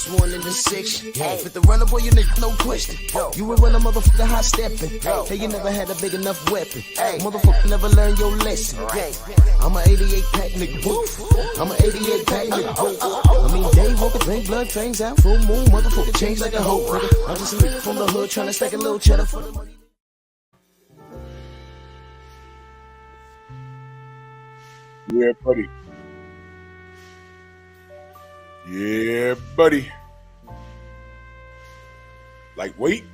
first one in the section. With the runner, boy, you nigga, no question. You would run a motherfucker high stepping. Hey, you never had a big enough weapon. Motherfucker never learned your lesson. I'm a 88 pack nigga. I'm a 88 pack nigga. I mean, day walker, drink blood, trains out, full moon, motherfucker, change like a hoe. I'm just a nigga from the hood trying to stack a little cheddar for the money. Yeah, buddy. Yeah, buddy. Lightweight.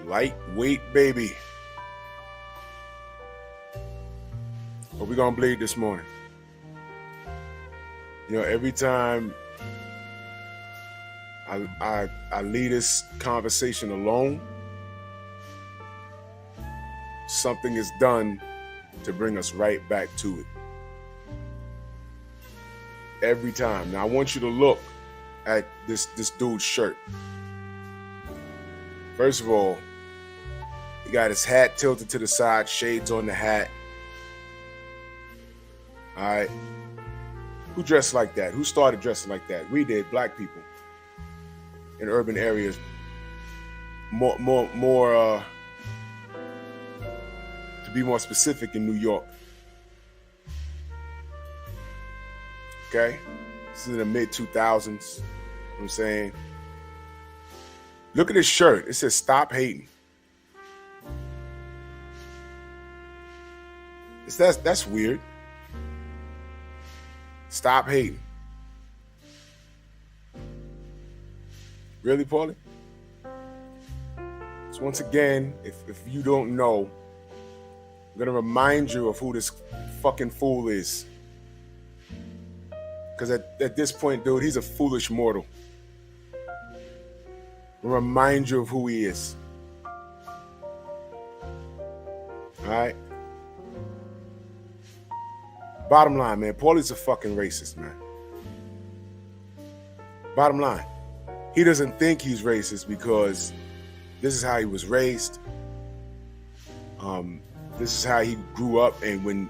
Lightweight, baby. What we gonna bleed this morning? You know, every time I lead this conversation alone, something is done to bring us right back to it. Every time. Now I want you to look at this dude's shirt. First of all, he got his hat tilted to the side, shades on the hat. All right. Who dressed like that? Who started dressing like that? We did, black people in urban areas. More to be more specific, in New York. Okay? This is in the mid-2000s. You know what I'm saying? Look at his shirt. It says, "Stop hating." That's weird. Stop hating. Really, Paulie? So once again, if you don't know, I'm going to remind you of who this fucking fool is. Because at this point, dude, he's a foolish mortal. I'll remind you of who he is. All right? Bottom line, man, Paulie's a fucking racist, man. Bottom line, he doesn't think he's racist because this is how he was raised. This is how he grew up, and when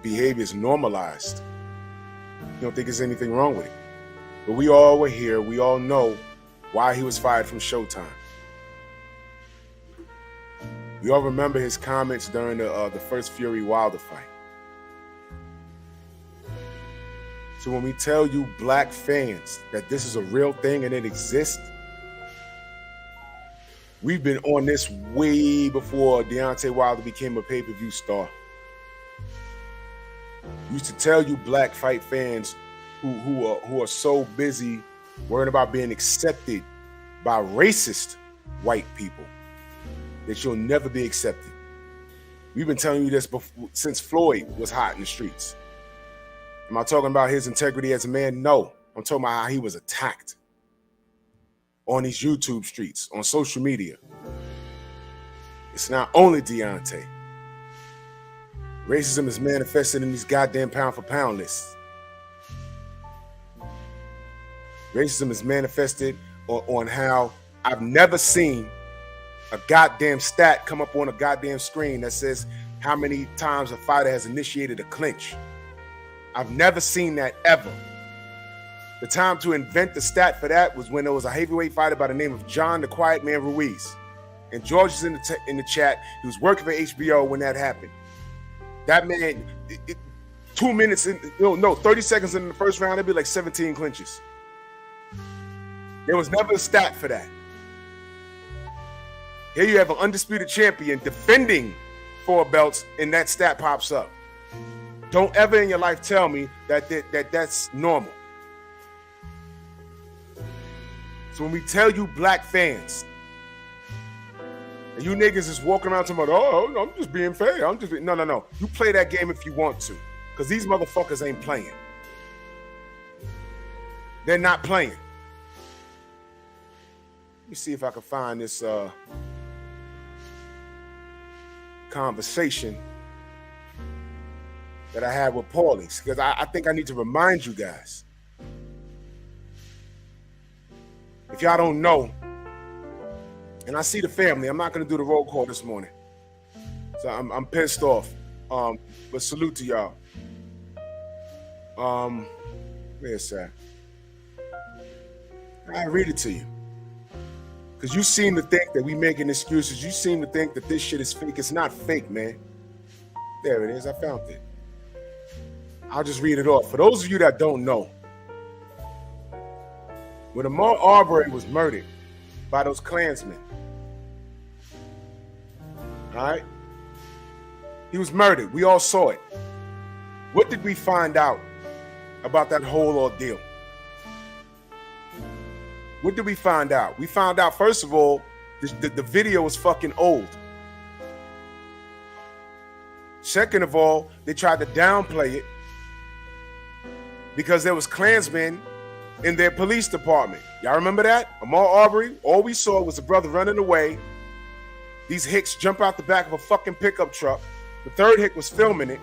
behavior is normalized, you don't think there's anything wrong with it. But we all were here. We all know why he was fired from Showtime. We all remember his comments during the first Fury Wilder fight. So when we tell you black fans that this is a real thing and it exists, we've been on this way before Deontay Wilder became a pay-per-view star. We used to tell you black fight fans who are so busy worrying about being accepted by racist white people that you'll never be accepted. We've been telling you this since Floyd was hot in the streets. Am I talking about his integrity as a man? No. I'm talking about how he was attacked on these YouTube streets, on social media. It's not only Deontay. Racism is manifested in these goddamn pound-for-pound lists. Racism is manifested on how I've never seen a goddamn stat come up on a goddamn screen that says how many times a fighter has initiated a clinch. I've never seen that ever. The time to invent the stat for that was when there was a heavyweight fighter by the name of John the Quiet Man Ruiz. And George is in the chat. He was working for HBO when that happened. That man, 2 minutes, 30 seconds in the first round, it'd be like 17 clinches. There was never a stat for that. Here you have an undisputed champion defending 4 belts, and that stat pops up. Don't ever in your life tell me that's normal. So when we tell you black fans, and you niggas is walking around talking about, oh, I'm just being fair. No. You play that game if you want to, because these motherfuckers ain't playing. They're not playing. Let me see if I can find this conversation that I had with Paulie, because I think I need to remind you guys. If y'all don't know, and I see the family, I'm not going to do the roll call this morning. So I'm pissed off. But salute to y'all. Where's that? I read it to you. Because you seem to think that we making excuses. You seem to think that this shit is fake. It's not fake, man. There it is. I found it. I'll just read it off. For those of you that don't know, when Ahmaud Arbery was murdered by those Klansmen, all right? He was murdered. We all saw it. What did we find out about that whole ordeal? What did we find out? We found out, first of all, the video was fucking old. Second of all, they tried to downplay it because there was Klansmen in their police department. Y'all remember that? Ahmaud Arbery, all we saw was the brother running away. These hicks jump out the back of a fucking pickup truck. The third hick was filming it.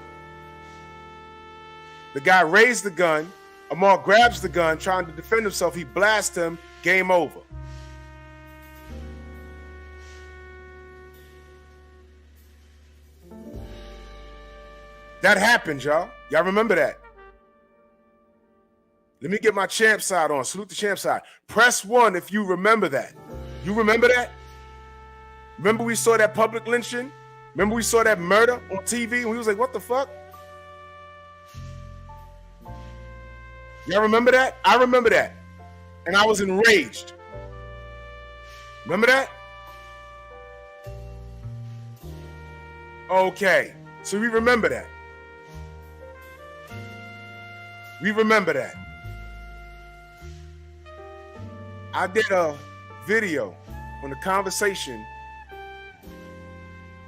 The guy raised the gun. Ahmaud grabs the gun, trying to defend himself. He blasts him. Game over. That happened, y'all. Y'all remember that? Let me get my champ side on. Salute the champ side. Press 1 if you remember that. You remember that? Remember we saw that public lynching? Remember we saw that murder on TV and we was like, what the fuck? Y'all remember that? I remember that. And I was enraged. Remember that? Okay. So we remember that. We remember that. I did a video on the conversation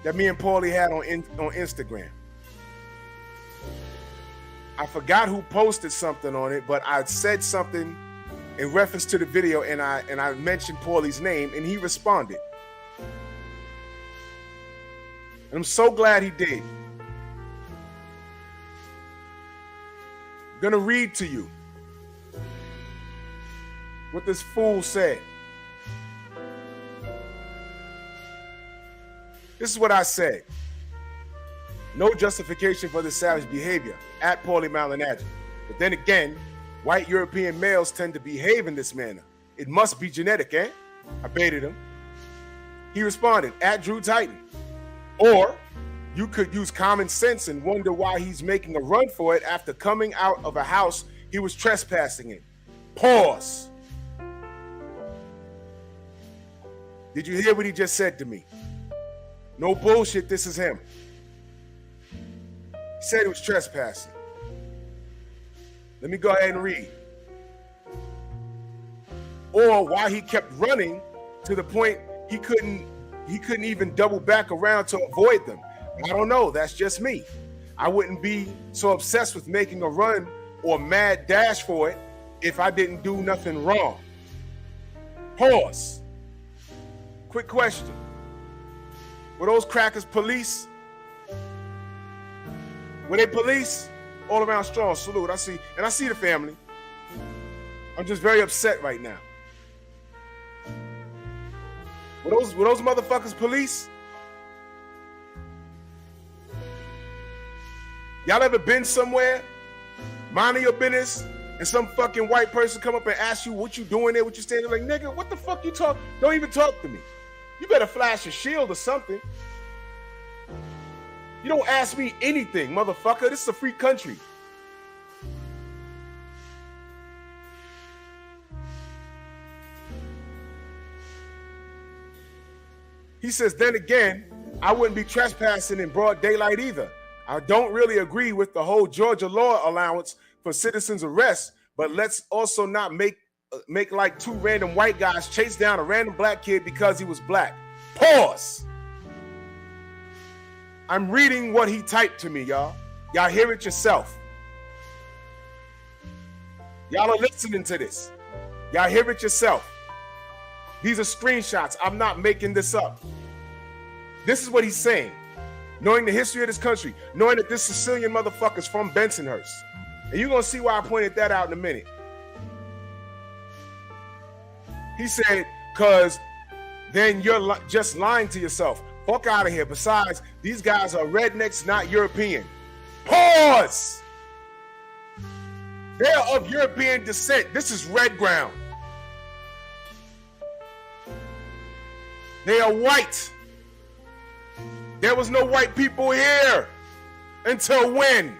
that me and Paulie had on Instagram. I forgot who posted something on it, but I said something in reference to the video, and I mentioned Paulie's name, and he responded. And I'm so glad he did. I'm gonna read to you what this fool said. This is what I said. No justification for this savage behavior at Paulie Malignaggi. But then again, white European males tend to behave in this manner. It must be genetic, eh? I baited him. He responded, at Drew Titan. Or you could use common sense and wonder why he's making a run for it after coming out of a house he was trespassing in. Pause. Did you hear what he just said to me? No bullshit, this is him. He said he was trespassing. Let me go ahead and read. Or why he kept running to the point he couldn't even double back around to avoid them. I don't know, that's just me. I wouldn't be so obsessed with making a run or mad dash for it if I didn't do nothing wrong. Pause. Quick question. Were those crackers police? Were they police? All around strong, salute. I see the family. I'm just very upset right now. Were those motherfuckers police? Y'all ever been somewhere, minding your business, and some fucking white person come up and ask you what you doing there, what you standing there, like, nigga, what the fuck you talk? Don't even talk to me. You better flash a shield or something. You don't ask me anything, motherfucker. This is a free country. He says, then again, I wouldn't be trespassing in broad daylight either. I don't really agree with the whole Georgia law allowance for citizens arrest, but let's also not make like two random white guys chase down a random black kid because he was black. Pause. I'm reading what he typed to me, y'all. Y'all hear it yourself. Y'all are listening to this. Y'all hear it yourself. These are screenshots. I'm not making this up. This is what he's saying. Knowing the history of this country, knowing that this Sicilian motherfucker's from Bensonhurst. And you're going to see why I pointed that out in a minute. He said, because then you're just lying to yourself. Fuck out of here. Besides, these guys are rednecks, not European. Pause! They're of European descent. This is red ground. They are white. There was no white people here until when?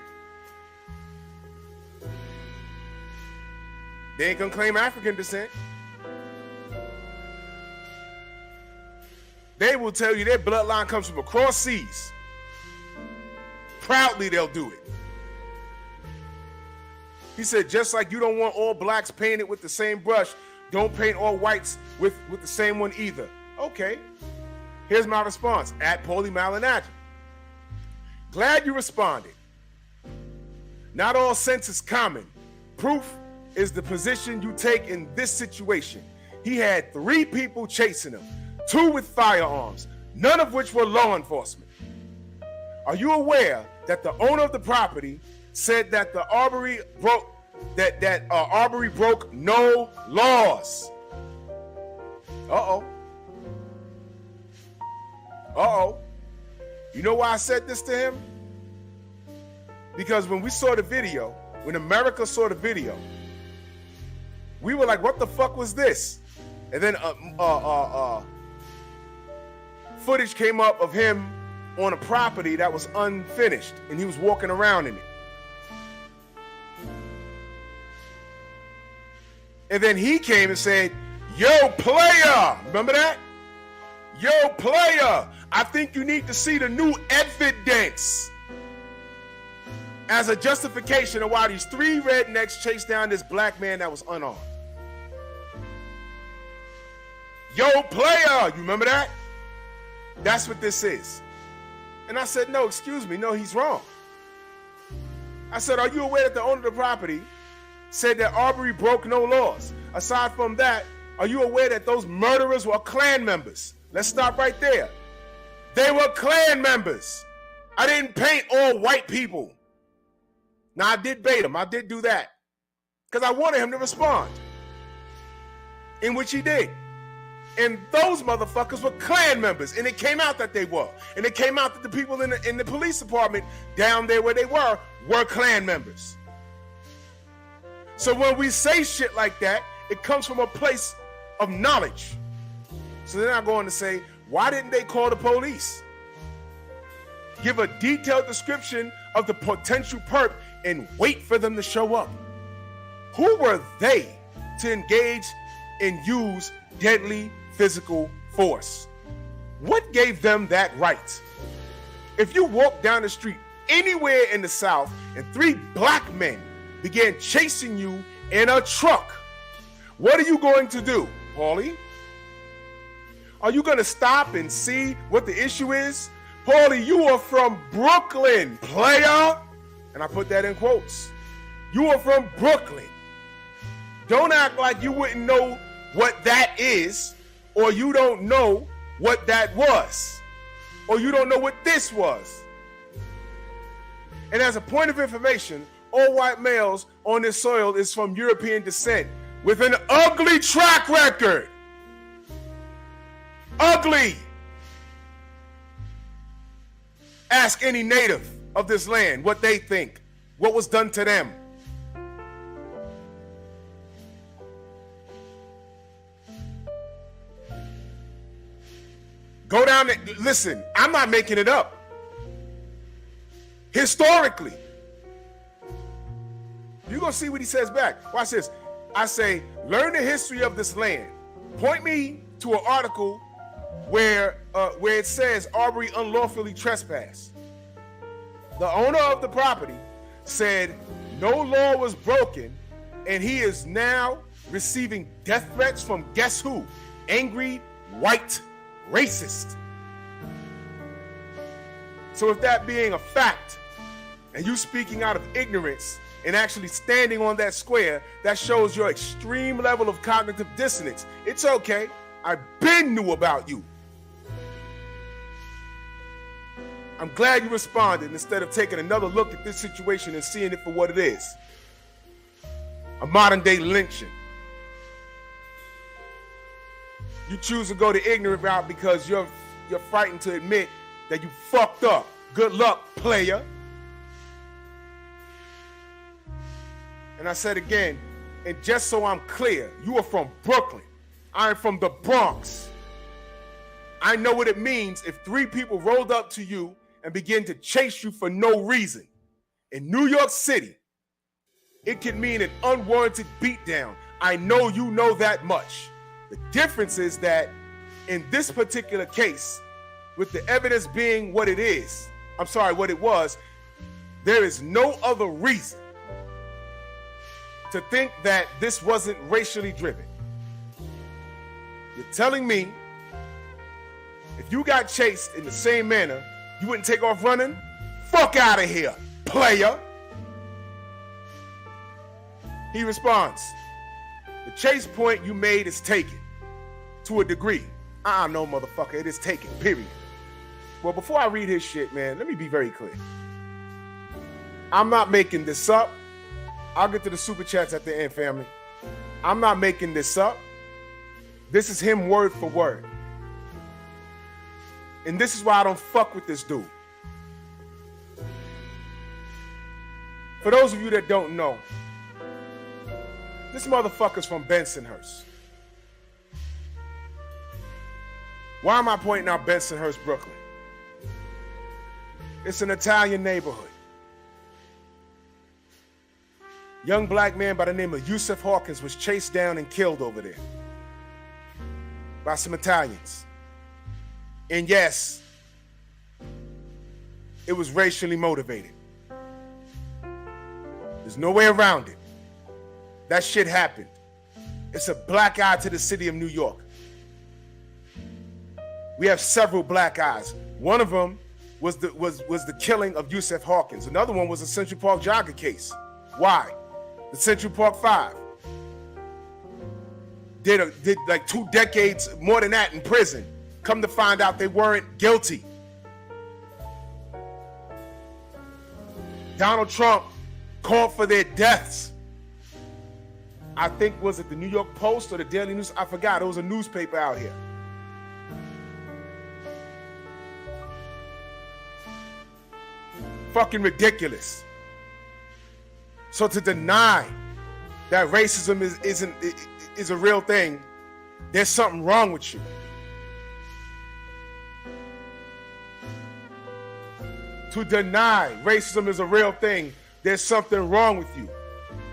They ain't gonna claim African descent. They will tell you their bloodline comes from across seas. Proudly they'll do it. He said, just like you don't want all blacks painted with the same brush, don't paint all whites with the same one either. Okay. Here's my response, at Paulie Malignaggi. Glad you responded. Not all sense is common. Proof is the position you take in this situation. He had 3 people chasing him, 2 with firearms, none of which were law enforcement. Are you aware that the owner of the property said that the Arbery broke Arbery broke no laws? Uh-oh. Uh-oh. You know why I said this to him? Because when we saw the video, when America saw the video, we were like, what the fuck was this? And then footage came up of him on a property that was unfinished, and he was walking around in it. And then he came and said, yo, player, remember that? Yo, player, I think you need to see the new evidence as a justification of why these 3 rednecks chased down this black man that was unarmed. Yo, player, you remember that? That's what this is. And I said, no, excuse me, no, he's wrong. I said, are you aware that the owner of the property said that Arbery broke no laws? Aside from that, are you aware that those murderers were Klan members? Let's stop right there. They were Klan members. I didn't paint all white people. Now, I did bait him. I did do that because I wanted him to respond, in which he did. And those motherfuckers were Klan members, and it came out that they were. And it came out that the people in the police department down there where they were Klan members. So when we say shit like that, it comes from a place of knowledge. So then I go on to say, why didn't they call the police? Give a detailed description of the potential perp and wait for them to show up. Who were they to engage and use deadly physical force? What gave them that right? If you walk down the street anywhere in the South and 3 black men began chasing you in a truck, what are you going to do, Paulie? Are you going to stop and see what the issue is? Paulie, you are from Brooklyn, player. And I put that in quotes. You are from Brooklyn. Don't act like you wouldn't know what that is, or you don't know what that was, or you don't know what this was. And as a point of information, all white males on this soil is from European descent with an ugly track record. Ugly. Ask any native of this land what they think, what was done to them. Go down and listen, I'm not making it up. Historically, you're going to see what he says back. Watch this. I say, learn the history of this land. Point me to an article where it says Arbery unlawfully trespassed. The owner of the property said no law was broken, and he is now receiving death threats from guess who? Angry white racist. So if that being a fact, and you speaking out of ignorance and actually standing on that square, that shows your extreme level of cognitive dissonance. It's okay. I been knew about you. I'm glad you responded instead of taking another look at this situation and seeing it for what it is. A modern day lynching. You choose to go the ignorant route because you're frightened to admit that you fucked up. Good luck, player. And I said again, and just so I'm clear, you are from Brooklyn. I am from the Bronx. I know what it means if 3 people rolled up to you and begin to chase you for no reason. In New York City, it can mean an unwarranted beatdown. I know you know that much. The difference is that in this particular case, with the evidence being what it is, what it was, there is no other reason to think that this wasn't racially driven. You're telling me if you got chased in the same manner, you wouldn't take off running? Fuck out of here, player. He responds, the chase point you made is taken to a degree. No, motherfucker, it is taken, period. Well, before I read his shit, man, let me be very clear. I'm not making this up. I'll get to the super chats at the end, family. I'm not making this up. This is him word for word. And this is why I don't fuck with this dude. For those of you that don't know, this motherfucker's from Bensonhurst. Why am I pointing out Bensonhurst, Brooklyn? It's an Italian neighborhood. Young black man by the name of Yusuf Hawkins was chased down and killed over there by some Italians. And yes, it was racially motivated. There's no way around it. That shit happened. It's a black eye to the city of New York. We have several black eyes. One of them was the killing of Yusuf Hawkins. Another one was the Central Park jogger case. Why? The Central Park 5 did like 2 decades, more than that, in prison. Come to find out they weren't guilty. Donald Trump called for their deaths. I think, was it the New York Post or the Daily News? I forgot. It was a newspaper out here. Fucking ridiculous. So to deny that racism is a real thing, there's something wrong with you. To deny racism is a real thing, there's something wrong with you.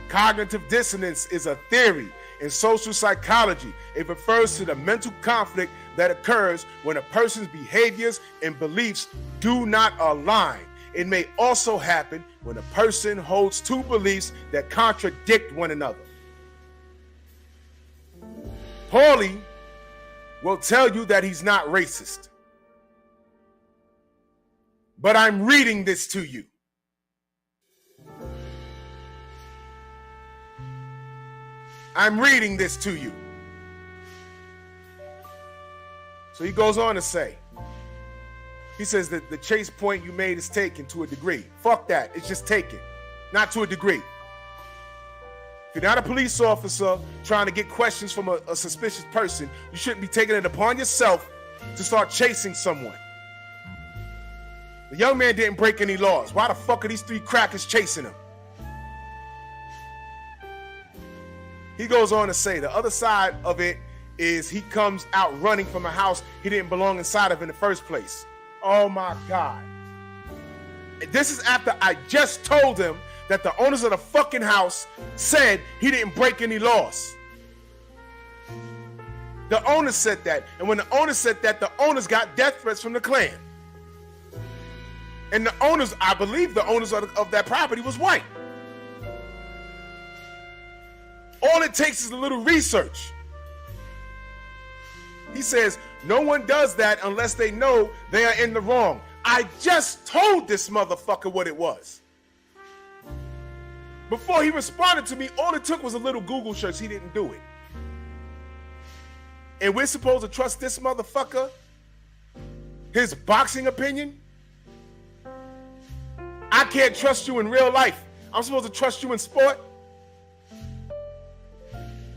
Cognitive dissonance is a theory in social psychology. It refers to the mental conflict that occurs when a person's behaviors and beliefs do not align. It may also happen when a person holds 2 beliefs that contradict one another. Paulie will tell you that he's not racist. But I'm reading this to you. I'm reading this to you. So he goes on to say, he says that the chase point you made is taken to a degree. Fuck that. It's just taken. Not to a degree. If you're not a police officer trying to get questions from a suspicious person, you shouldn't be taking it upon yourself to start chasing someone. The young man didn't break any laws. Why the fuck are these 3 crackers chasing him? He goes on to say the other side of it is he comes out running from a house he didn't belong inside of in the first place. Oh my God. This is after I just told him that the owners of the fucking house said he didn't break any laws. The owner said that. And when the owner said that, the owners got death threats from the Klan. And the owners, I believe the owners of that property was white. All it takes is a little research. He says, no one does that unless they know they are in the wrong. I just told this motherfucker what it was. Before he responded to me, all it took was a little Google search. He didn't do it. And we're supposed to trust this motherfucker? His boxing opinion? I can't trust you in real life. I'm supposed to trust you in sport?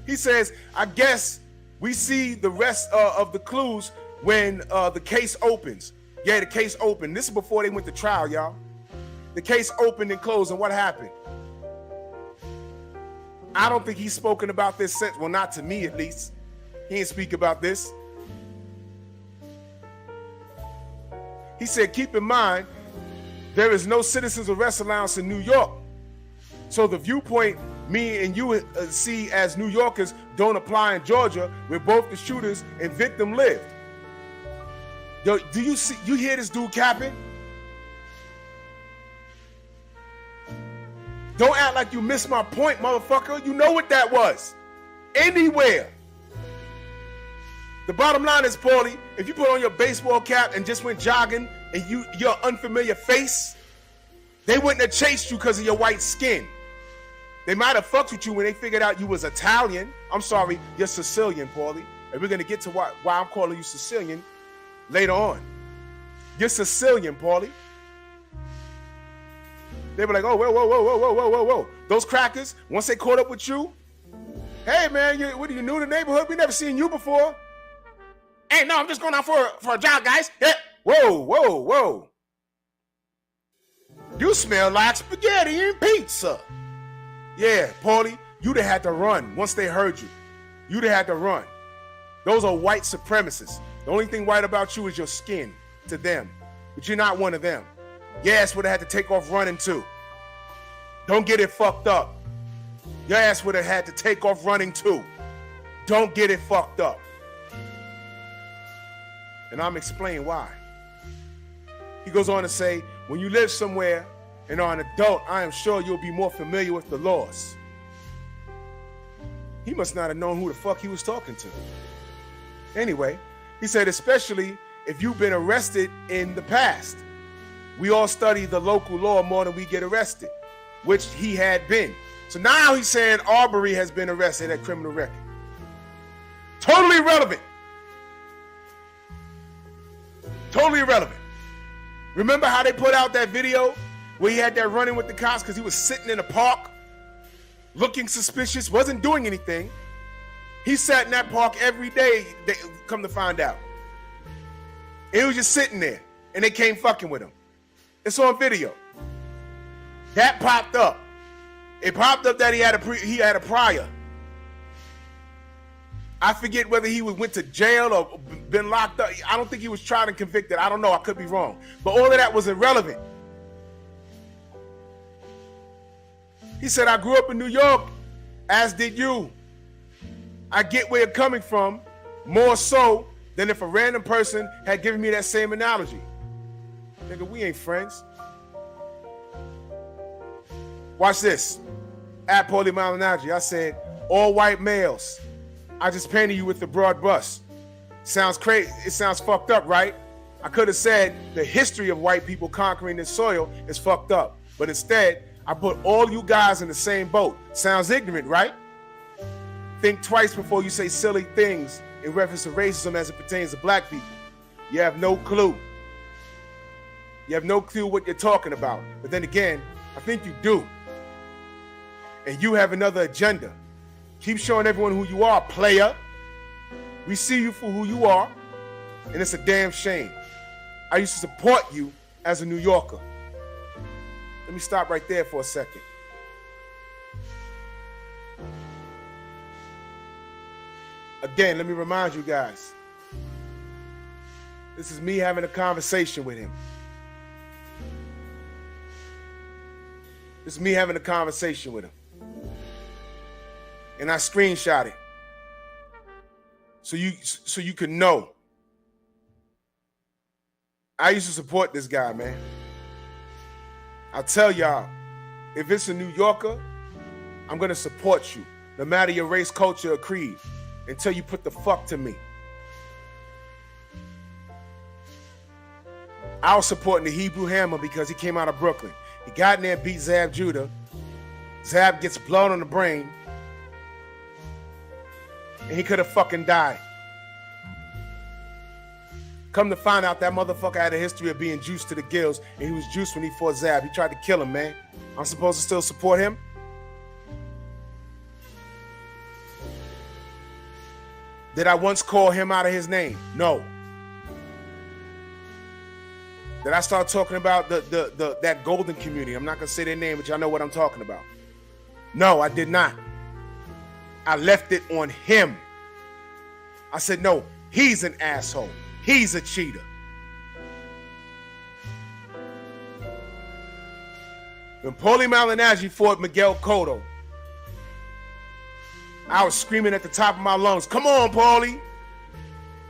He says, I guess we see the rest of the clues when the case opens. Yeah, the case opened. This is before they went to trial, y'all. The case opened and closed, and what happened? I don't think he's spoken about this since. Well, not to me, at least. He ain't speak about this. He said, keep in mind, there is no citizens arrest allowance in New York. So the viewpoint me and you see as New Yorkers don't apply in Georgia, where both the shooters and victim lived. Yo, do you hear this dude capping? Don't act like you missed my point, motherfucker. You know what that was. Anywhere. The bottom line is, Paulie, if you put on your baseball cap and just went jogging and your unfamiliar face, they wouldn't have chased you because of your white skin. They might have fucked with you when they figured out you was Italian. I'm sorry, you're Sicilian, Paulie. And we're going to get to why I'm calling you Sicilian later on. You're Sicilian, Paulie. They were like, oh, whoa. Those crackers, once they caught up with you, hey, man, what are you, new to the neighborhood? We never seen you before. Hey, no, I'm just going out for a jog, guys. Yeah. Whoa. You smell like spaghetti and pizza. Yeah, Paulie, you'd have had to run once they heard you. You'd have had to run. Those are white supremacists. The only thing white about you is your skin to them. But you're not one of them. Your ass would have had to take off running too. Don't get it fucked up. Your ass would have had to take off running too. Don't get it fucked up. And I'm explaining why. He goes on to say, when you live somewhere and are an adult, I am sure you'll be more familiar with the laws. He must not have known who the fuck he was talking to. Anyway, he said, especially if you've been arrested in the past. We all study the local law more than we get arrested, which he had been. So now he's saying Arbery has been arrested at criminal record. Totally irrelevant. Totally irrelevant. Remember how they put out that video where he had that running with the cops because he was sitting in a park looking suspicious, wasn't doing anything. He sat in that park every day, come to find out. And he was just sitting there and they came fucking with him. It's on video. That popped up. It popped up that he had a prior. I forget whether he went to jail or been locked up. I don't think he was tried and convicted. I don't know. I could be wrong. But all of that was irrelevant. He said, I grew up in New York, as did you. I get where you're coming from, more so than if a random person had given me that same analogy. Nigga, we ain't friends. Watch this. At Paulie Malignaggi, I said, all white males. I just painted you with the broad brush. Sounds crazy. It sounds fucked up, right? I could have said the history of white people conquering this soil is fucked up. But instead, I put all you guys in the same boat. Sounds ignorant, right? Think twice before you say silly things in reference to racism as it pertains to black people. You have no clue. You have no clue what you're talking about. But then again, I think you do. And you have another agenda. Keep showing everyone who you are, player. We see you for who you are, and it's a damn shame. I used to support you as a New Yorker. Let me stop right there for a second. Again, let me remind you guys. This is me having a conversation with him. This is me having a conversation with him. And I screenshot it. So you can know. I used to support this guy, man. I'll tell y'all, if it's a New Yorker, I'm gonna support you, no matter your race, culture, or creed, until you put the fuck to me. I was supporting the Hebrew Hammer because he came out of Brooklyn. He got in there and beat Zab Judah. Zab gets blown on the brain. And he could have fucking died. Come to find out that motherfucker had a history of being juiced to the gills, and he was juiced when he fought Zab. He tried to kill him, man. I'm supposed to still support him? Did I once call him out of his name? No. Did I start talking about that golden community? I'm not gonna say their name, but y'all know what I'm talking about. No, I did not. I left it on him. I said, no, he's an asshole. He's a cheater. When Paulie Malignaggi fought Miguel Cotto, I was screaming at the top of my lungs, come on, Paulie.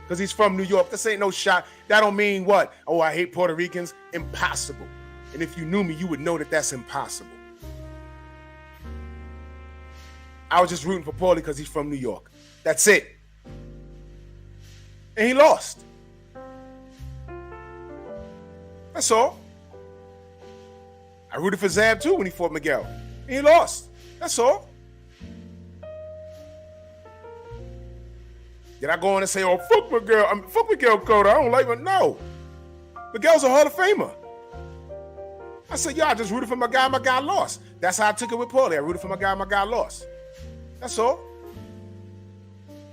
Because he's from New York. This ain't no shot. That don't mean what? Oh, I hate Puerto Ricans. Impossible. And if you knew me, you would know that that's impossible. I was just rooting for Paulie because he's from New York. That's it. And he lost. That's all. I rooted for Zab too when he fought Miguel. And he lost. That's all. Did I go on and say, oh, fuck Miguel, fuck Miguel Cotto, I don't like him? No. Miguel's a Hall of Famer. I said, yeah, I just rooted for my guy lost. That's how I took it with Paulie. I rooted for my guy lost. That's all.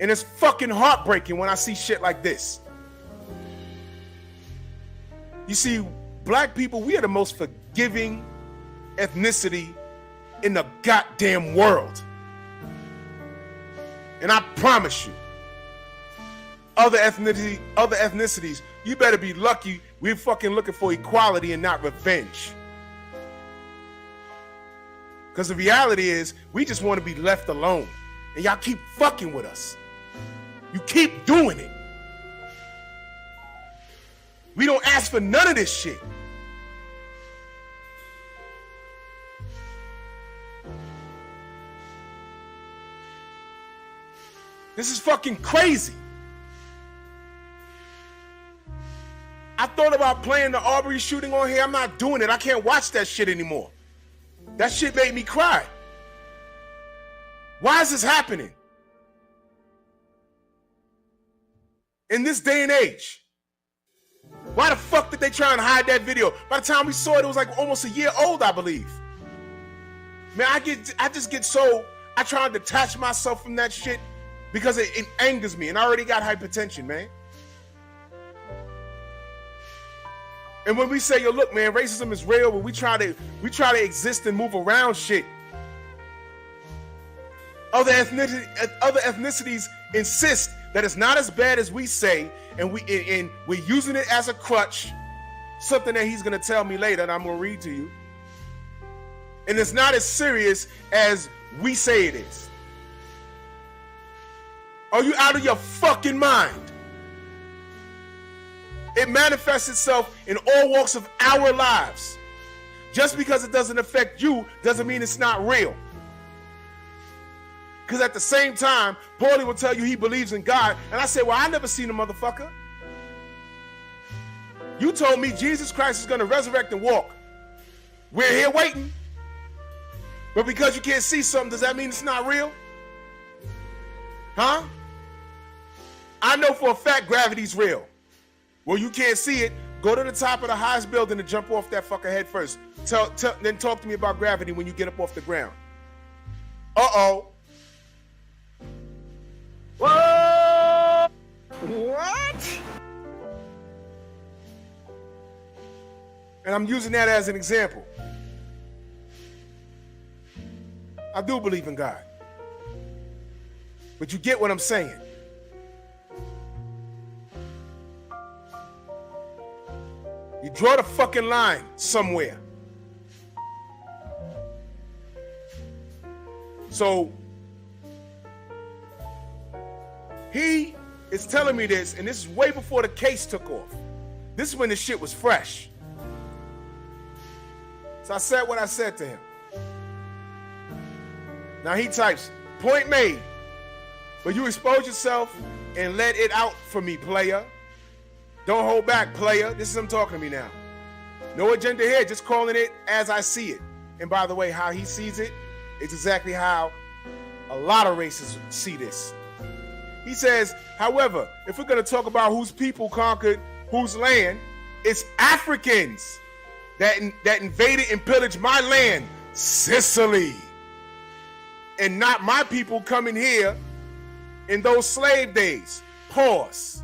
And it's fucking heartbreaking when I see shit like this. You see, black people, we are the most forgiving ethnicity in the goddamn world. And I promise you, other ethnicities, you better be lucky we're fucking looking for equality and not revenge. Because the reality is, we just want to be left alone. And y'all keep fucking with us. You keep doing it. We don't ask for none of this shit. This is fucking crazy. I thought about playing the Arbery shooting on here. I'm not doing it. I can't watch that shit anymore. That shit made me cry. Why is this happening? In this day and age. Why the fuck did they try and hide that video? By the time we saw it, it was like almost a year old, I believe. Man, I just get so, I try to detach myself from that shit because it angers me, and I already got hypertension, man. And when we say, yo, look, man, racism is real, but we try to exist and move around shit. Other ethnicities insist that it's not as bad as we say, and we're using it as a crutch, something that he's gonna tell me later, and I'm gonna read to you. And it's not as serious as we say it is. Are you out of your fucking mind? It manifests itself in all walks of our lives. Just because it doesn't affect you doesn't mean it's not real. Because at the same time, Paulie will tell you he believes in God. And I say, well, I never seen a motherfucker. You told me Jesus Christ is going to resurrect and walk. We're here waiting. But because you can't see something, does that mean it's not real? Huh? I know for a fact gravity's real. Well, you can't see it. Go to the top of the highest building and jump off that fucker head first. Then talk to me about gravity when you get up off the ground. Uh-oh. Whoa! What? And I'm using that as an example. I do believe in God. But you get what I'm saying. You draw the fucking line somewhere. So he is telling me this, and this is way before the case took off. This is when the shit was fresh. So I said what I said to him. Now he types, point made. But you expose yourself and let it out for me, player. Don't hold back, player. This is him talking to me now. No agenda here, just calling it as I see it. And by the way, how he sees it, it's exactly how a lot of races see this. He says, however, if we're going to talk about whose people conquered whose land, it's Africans that invaded and pillaged my land, Sicily. And not my people coming here in those slave days. Pause.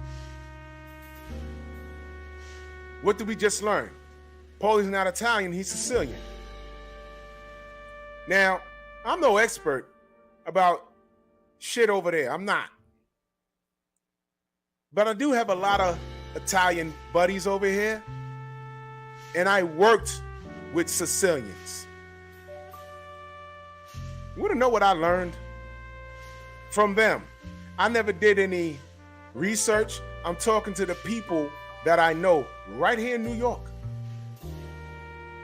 What did we just learn? Paulie's not Italian, he's Sicilian. Now, I'm no expert about shit over there. I'm not. But I do have a lot of Italian buddies over here. And I worked with Sicilians. You want to know what I learned from them? I never did any research. I'm talking to the people that I know right here in New York.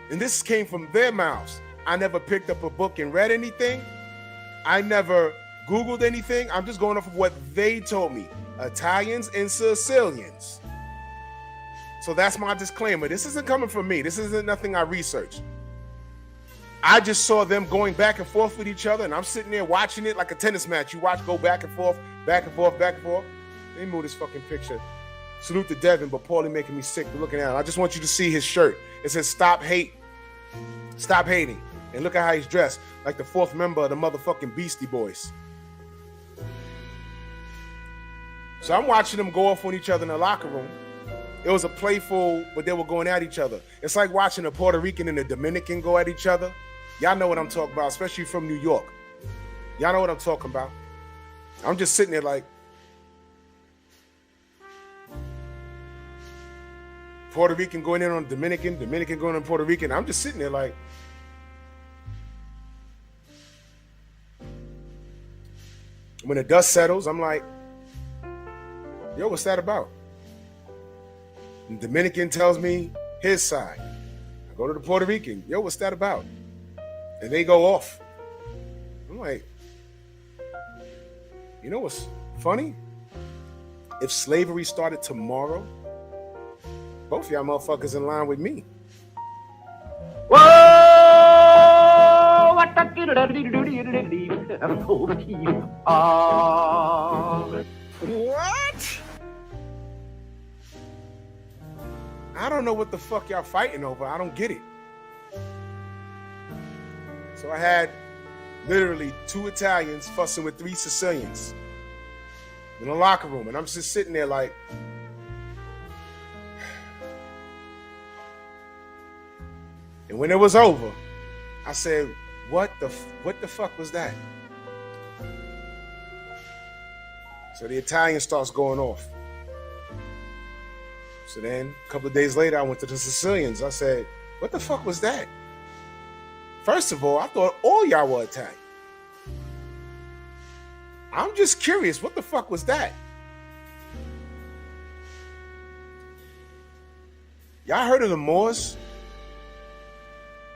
And this came from their mouths. I never picked up a book and read anything. I never Googled anything. I'm just going off of what they told me. Italians and Sicilians. So that's my disclaimer. This isn't coming from me. This isn't nothing I researched. I just saw them going back and forth with each other, and I'm sitting there watching it like a tennis match. You watch go back and forth, back and forth, back and forth. Let me move this fucking picture. Salute to Devin, but Paulie making me sick looking at it. I just want you to see his shirt. It says, "Stop hate. Stop hating." And look at how he's dressed, like the fourth member of the motherfucking Beastie Boys. So I'm watching them go off on each other in the locker room. It was a playful, but they were going at each other. It's like watching a Puerto Rican and a Dominican go at each other. Y'all know what I'm talking about, especially from New York. Y'all know what I'm talking about. I'm just sitting there like, Puerto Rican going in on Dominican, Dominican going on Puerto Rican. I'm just sitting there like, when the dust settles, I'm like, yo, what's that about? And the Dominican tells me his side. I go to the Puerto Rican, yo, what's that about? And they go off. I'm like, you know what's funny? If slavery started tomorrow, both of y'all motherfuckers in line with me. Whoa! What I don't know what the fuck y'all fighting over. I don't get it. So I had literally 2 Italians fussing with 3 Sicilians in the locker room. And I'm just sitting there like, and when it was over, I said, what the fuck was that? So the Italian starts going off. So then a couple of days later, I went to the Sicilians. I said, what the fuck was that? First of all, I thought all y'all were Italian. I'm just curious, what the fuck was that? Y'all heard of the Moors?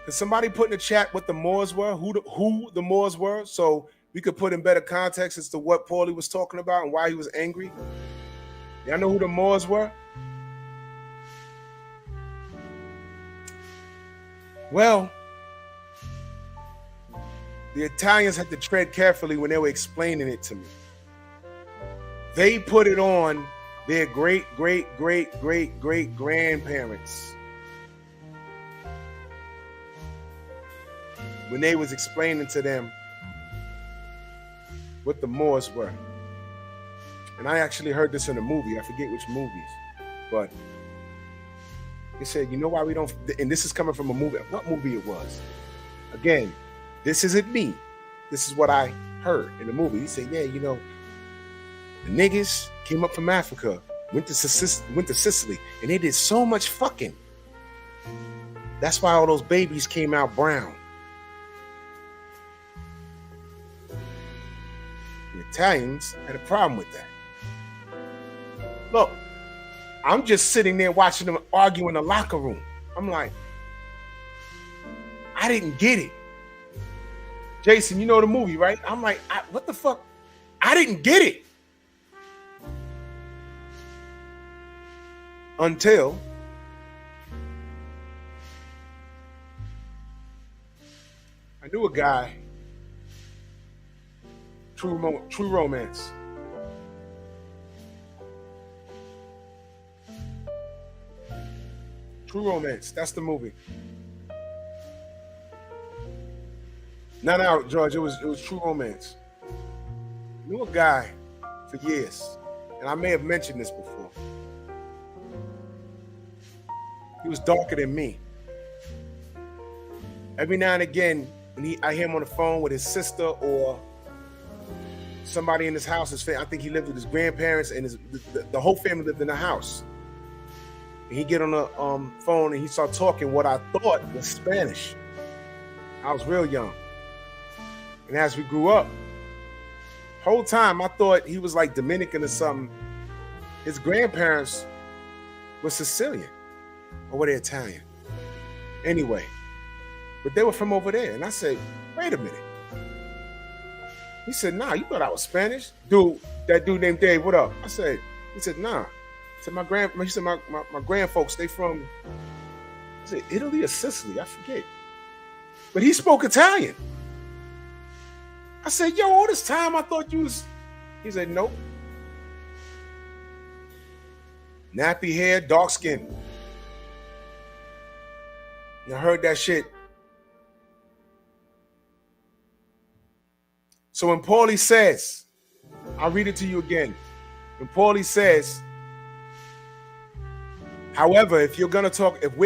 Did somebody put in the chat what the Moors were? Who the Moors were? So we could put in better context as to what Paulie was talking about and why he was angry. Y'all know who the Moors were? Well, the Italians had to tread carefully when they were explaining it to me. They put it on their great grandparents when they was explaining to them what the Moors were. And I actually heard this in a movie. I forget which movies, but they said, you know why we don't, and this is coming from a movie, what movie it was. Again, this isn't me. This is what I heard in the movie. He said, yeah, you know, the niggas came up from Africa, went to Sicily, and they did so much fucking. That's why all those babies came out brown. The Italians had a problem with that. Look, I'm just sitting there watching them argue in the locker room. I'm like, I didn't get it. Jason, you know the movie, right? I'm like, what the fuck? I didn't get it. Until I knew a guy, True Romance. True Romance, that's the movie. No, George, it was True Romance. I knew a guy for years, and I may have mentioned this before. He was darker than me. Every now and again, when I hear him on the phone with his sister or somebody in his house, I think he lived with his grandparents, and the whole family lived in the house. And he get on the phone and he start talking what I thought was Spanish. I was real young. And as we grew up, whole time I thought he was like Dominican or something. His grandparents were Sicilian, or were they Italian? Anyway, but they were from over there. And I said, wait a minute. He said, nah, you thought I was Spanish? That dude named Dave, what up? He said, nah. He said, my grandfolks, they from, I said, Italy or Sicily? I forget. But he spoke Italian. I said, yo, all this time I thought you was, he said, nope. Nappy hair, dark skin. You heard that shit. So when Paulie says, I'll read it to you again. When Paulie says, however, if we're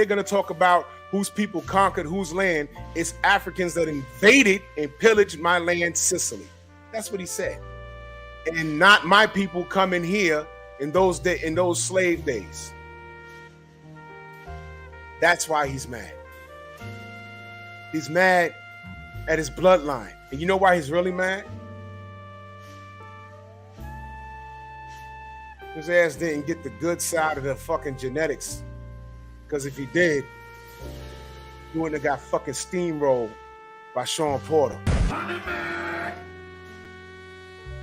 gonna talk about whose people conquered whose land, it's Africans that invaded and pillaged my land, Sicily. That's what he said. And not my people coming here in those slave days. That's why he's mad. He's mad at his bloodline. And you know why he's really mad? His ass didn't get the good side of the fucking genetics. Because if he did, he wouldn't have got fucking steamrolled by Sean Porter.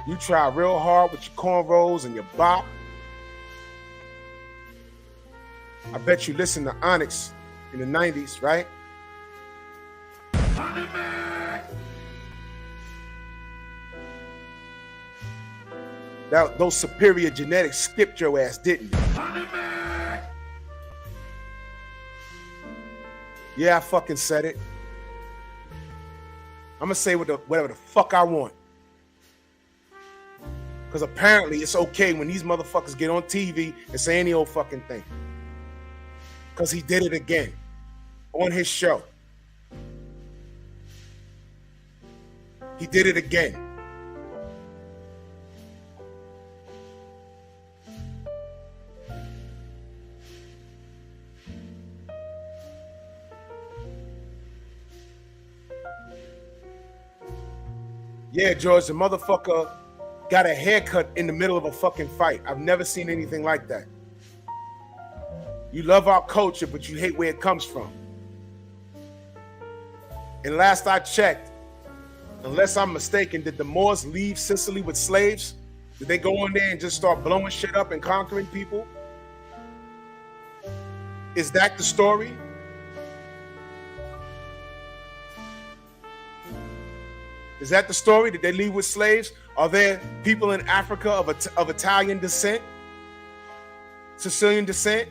You try real hard with your cornrows and your bop. I bet you listened to Onyx in the 90s, right? Those superior genetics skipped your ass, didn't they? Yeah, I fucking said it. I'm gonna say whatever the fuck I want. Because apparently it's okay when these motherfuckers get on TV and say any old fucking thing. Because he did it again on his show. He did it again. Yeah, George, the motherfucker got a haircut in the middle of a fucking fight. I've never seen anything like that. You love our culture, but you hate where it comes from. And last I checked, unless I'm mistaken, did the Moors leave Sicily with slaves? Did they go in there and just start blowing shit up and conquering people? Is that the story? Is that the story? Did they leave with slaves? Are there people in Africa of Italian descent, Sicilian descent,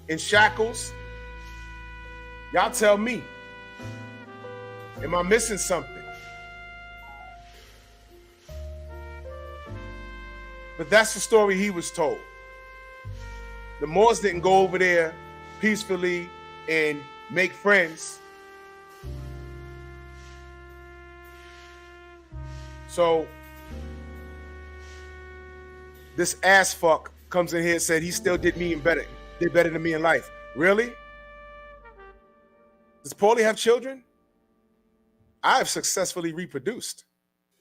in shackles? Y'all tell me. Am I missing something? But that's the story he was told. The Moors didn't go over there peacefully and make friends. So this ass fuck comes in here and said he still did better than me in life. Really? Does Paulie have children? I have successfully reproduced.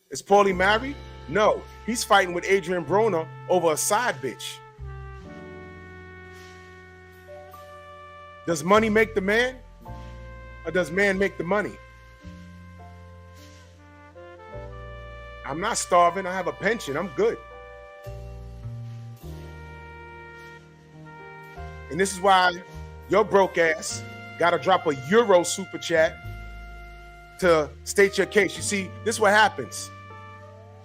Is Paulie married? No. He's fighting with Adrian Broner over a side bitch. Does money make the man? Or does man make the money? I'm not starving. I have a pension. I'm good. And this is why your broke ass got to drop a Euro super chat to state your case. You see, this is what happens.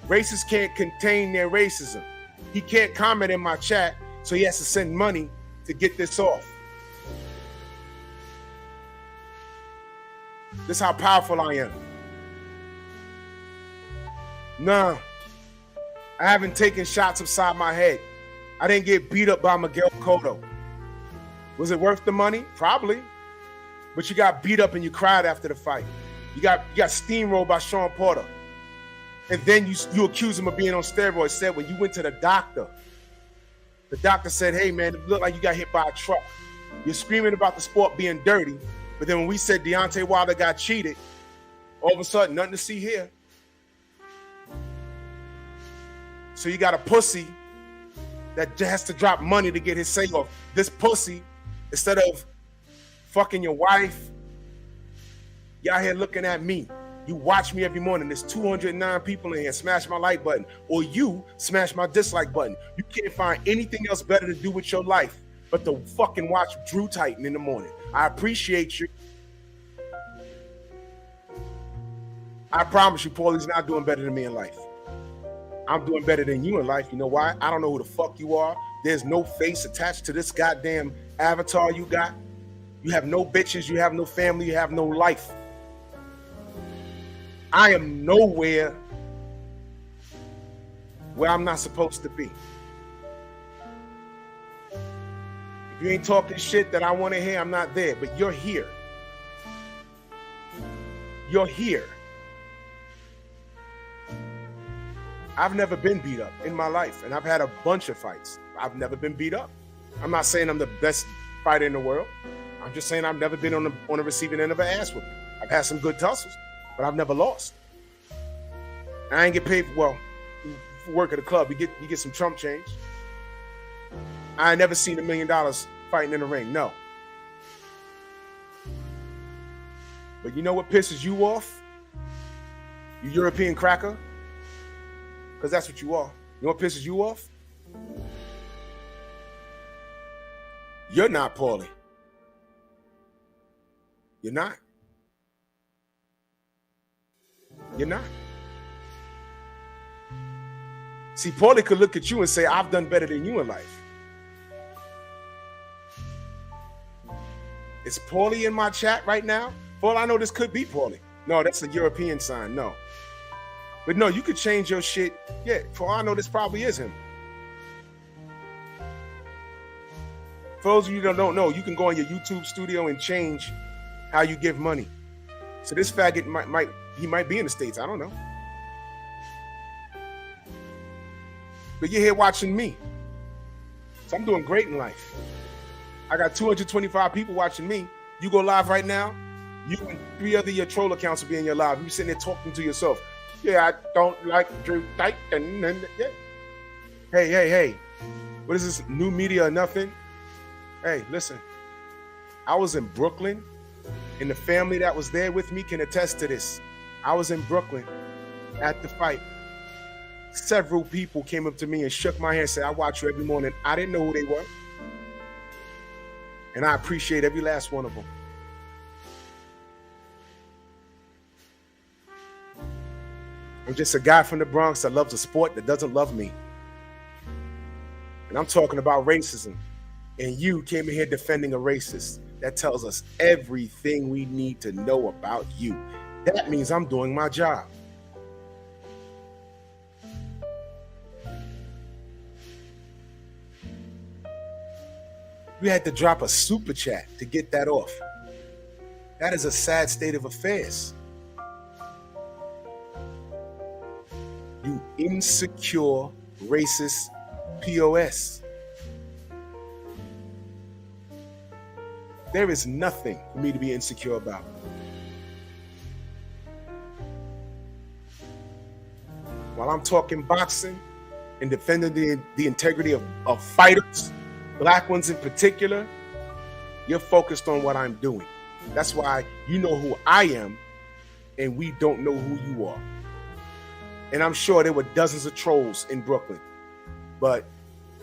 Racists can't contain their racism. He can't comment in my chat, so he has to send money to get this off. This is how powerful I am. Nah, I haven't taken shots upside my head. I didn't get beat up by Miguel Cotto. Was it worth the money? Probably. But you got beat up and you cried after the fight. You got steamrolled by Sean Porter. And then you accuse him of being on steroids. Said when you went to the doctor said, hey man, it looked like you got hit by a truck. You're screaming about the sport being dirty. But then when we said Deontay Wilder got cheated, all of a sudden, nothing to see here. So you got a pussy that has to drop money to get his say off. This pussy, instead of fucking your wife, y'all here looking at me. You watch me every morning. There's 209 people in here. Smash my like button. Or you smash my dislike button. You can't find anything else better to do with your life but to fucking watch Drew Titan in the morning. I appreciate you. I promise you, Paulie's not doing better than me in life. I'm doing better than you in life. You know why? I don't know who the fuck you are. There's no face attached to this goddamn avatar you got. You have no bitches. You have no family. You have no life. I am nowhere where I'm not supposed to be. If you ain't talking shit that I want to hear, I'm not there. But you're here. You're here. I've never been beat up in my life, and I've had a bunch of fights. I've never been beat up. I'm not saying I'm the best fighter in the world. I'm just saying I've never been on the receiving end of an ass whooping. I've had some good tussles, but I've never lost. I ain't get paid for work at a club. You get some Trump change. I ain't never seen $1 million fighting in the ring. No. But you know what pisses you off? You European cracker? Because that's what you are. You know what pisses you off? You're not Paulie. You're not. You're not. See, Paulie could look at you and say, I've done better than you in life. Is Paulie in my chat right now? For all I know, this could be Paulie. No, that's a European sign. No. But no, you could change your shit. Yeah, for all I know, this probably is him. For those of you that don't know, you can go on your YouTube studio and change how you give money. So this faggot might be in the States. I don't know. But you're here watching me. So I'm doing great in life. I got 225 people watching me. You go live right now, you and 3 other your troll accounts will be in your live. You sitting there talking to yourself. Yeah, I don't like Drew Titan. Yeah. Hey. What is this, new media or nothing? Hey, listen. I was in Brooklyn, and the family that was there with me can attest to this. I was in Brooklyn at the fight. Several people came up to me and shook my hand and said, I watch you every morning. I didn't know who they were. And I appreciate every last one of them. I'm just a guy from the Bronx that loves a sport that doesn't love me. And I'm talking about racism. And you came in here defending a racist. That tells us everything we need to know about you. That means I'm doing my job. We had to drop a super chat to get that off. That is a sad state of affairs. You insecure, racist POS. There is nothing for me to be insecure about. While I'm talking boxing and defending the integrity of fighters, black ones in particular, you're focused on what I'm doing. That's why you know who I am and we don't know who you are. And I'm sure there were dozens of trolls in Brooklyn, but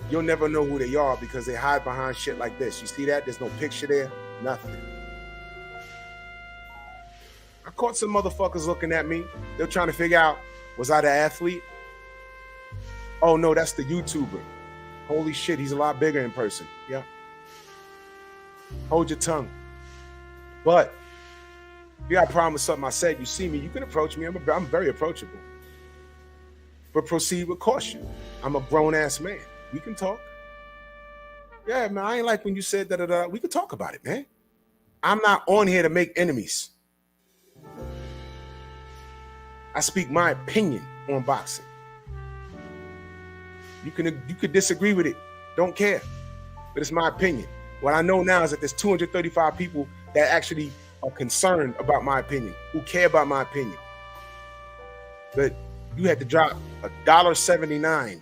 you'll never know who they are because they hide behind shit like this. You see that? There's no picture there, nothing. I caught some motherfuckers looking at me. They're trying to figure out, was I the athlete? Oh no, that's the YouTuber. Holy shit, he's a lot bigger in person. Yeah. Hold your tongue. But if you got a problem with something I said, you see me, you can approach me. I'm very approachable. But proceed with caution. I'm a grown-ass man. We can talk. Yeah, man, I ain't like when you said da-da-da. We can talk about it, man. I'm not on here to make enemies. I speak my opinion on boxing. You could disagree with it. Don't care. But it's my opinion. What I know now is that there's 235 people that actually are concerned about my opinion, who care about my opinion. But you had to drop $1.79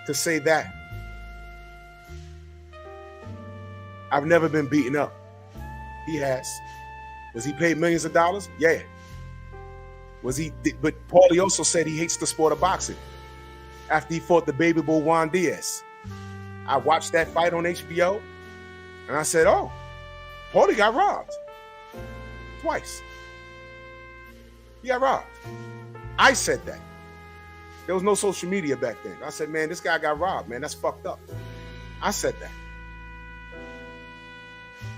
to say that. I've never been beaten up. He has. Was he paid millions of dollars? Yeah. Was he? But Paulie also said he hates the sport of boxing after he fought the baby bull Juan Diaz. I watched that fight on HBO, and I said, oh, Paulie got robbed. Twice. He got robbed. I said that. There was no social media back then. I said, man, this guy got robbed, man. That's fucked up. I said that.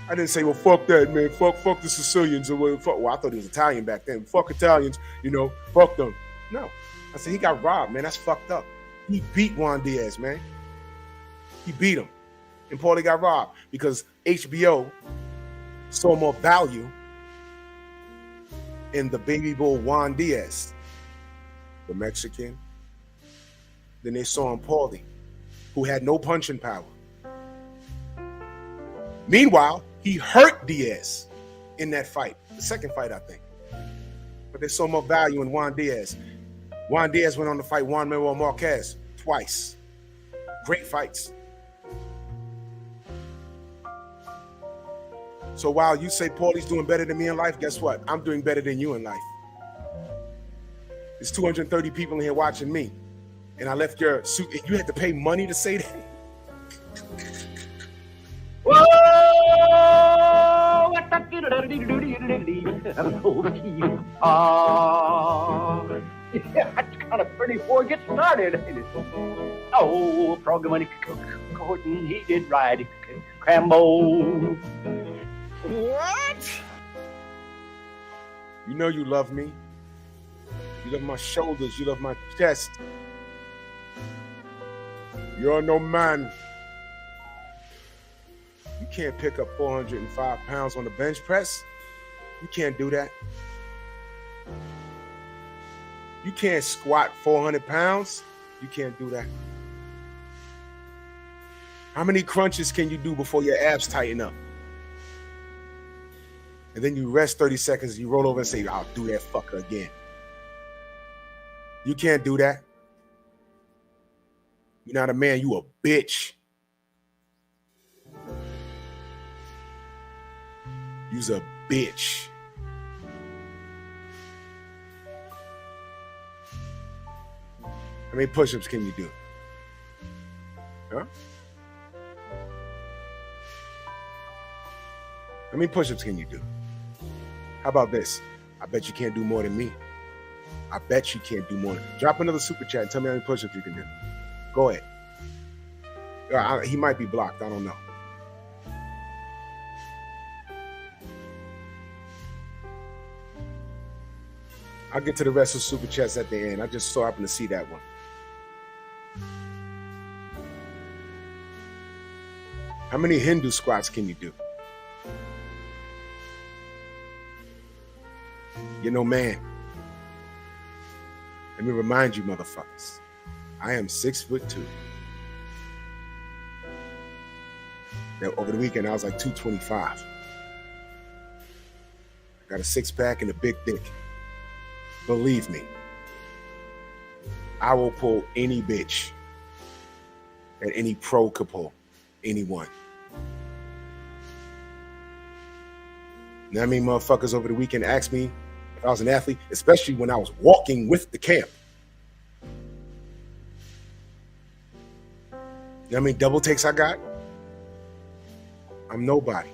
I didn't say, well, fuck that, man. Fuck the Sicilians or whatever. Fuck. Well, I thought he was Italian back then. Fuck Italians, fuck them. No. I said, he got robbed, man. That's fucked up. He beat Juan Diaz, man. He beat him. And Paulie got robbed because HBO saw more value in the baby bull Juan Diaz, the Mexican, than they saw in Paulie, who had no punching power. Meanwhile, he hurt Diaz in that fight, the second fight, I think. But there's so much value in Juan Diaz. Juan Diaz went on to fight Juan Manuel Marquez twice. Great fights. So while you say Paulie's doing better than me in life, guess what? I'm doing better than you in life. There's 230 people in here watching me. And I left your suit. You had to pay money to say that? Whoa! Yeah, that's kind of pretty before it gets started. Oh, program Gordon, he did ride Crambo. What? You know you love me. You love my shoulders. You love my chest. You're no man. You can't pick up 405 pounds on the bench press. You can't do that. You can't squat 400 pounds. You can't do that. How many crunches can you do before your abs tighten up? And then you rest 30 seconds, you roll over and say, I'll do that fucker again. You can't do that. You're not a man, you a bitch. You's a bitch. How many push-ups can you do? Huh? How many push-ups can you do? How about this? I bet you can't do more than me. I bet you can't do more. Drop another super chat and tell me how many push-ups you can do. Go ahead. He might be blocked. I don't know. I'll get to the rest of super chats at the end. I just so happened to see that one. How many Hindu squats can you do? You're no man. Let me remind you, motherfuckers. I am 6'2". Now, over the weekend, I was like 225. I got a six-pack and a big dick. Believe me, I will pull any bitch that any pro could pull. Anyone. Now, I mean, motherfuckers over the weekend asked me if I was an athlete, especially when I was walking with the camp. You know how many double takes I got? I'm nobody.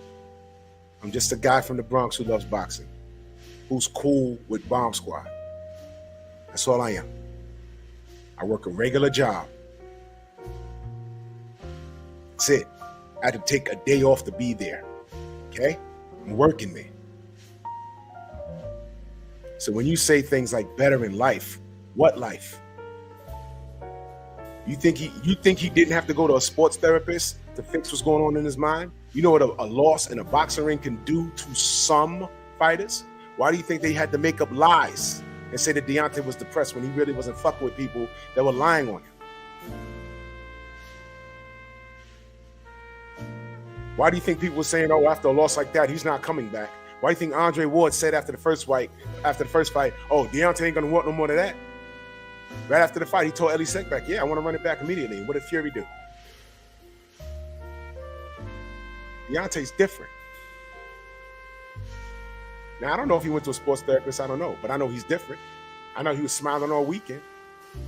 I'm just a guy from the Bronx who loves boxing, who's cool with Bomb Squad. That's all I am. I work a regular job. That's it. I had to take a day off to be there. Okay? I'm working, man. So when you say things like better in life, what life? You think he didn't have to go to a sports therapist to fix what's going on in his mind? You know what a loss in a boxing ring can do to some fighters? Why do you think they had to make up lies and say that Deontay was depressed when he really wasn't fucking with people that were lying on him? Why do you think people were saying, oh, after a loss like that, he's not coming back? Why do you think Andre Ward said after the first fight, oh, Deontay ain't gonna want no more of that? Right after the fight, he told Elie Seckbach, yeah, I want to run it back immediately. What did Fury do? Deontay's different. Now, I don't know if he went to a sports therapist. I don't know. But I know he's different. I know he was smiling all weekend.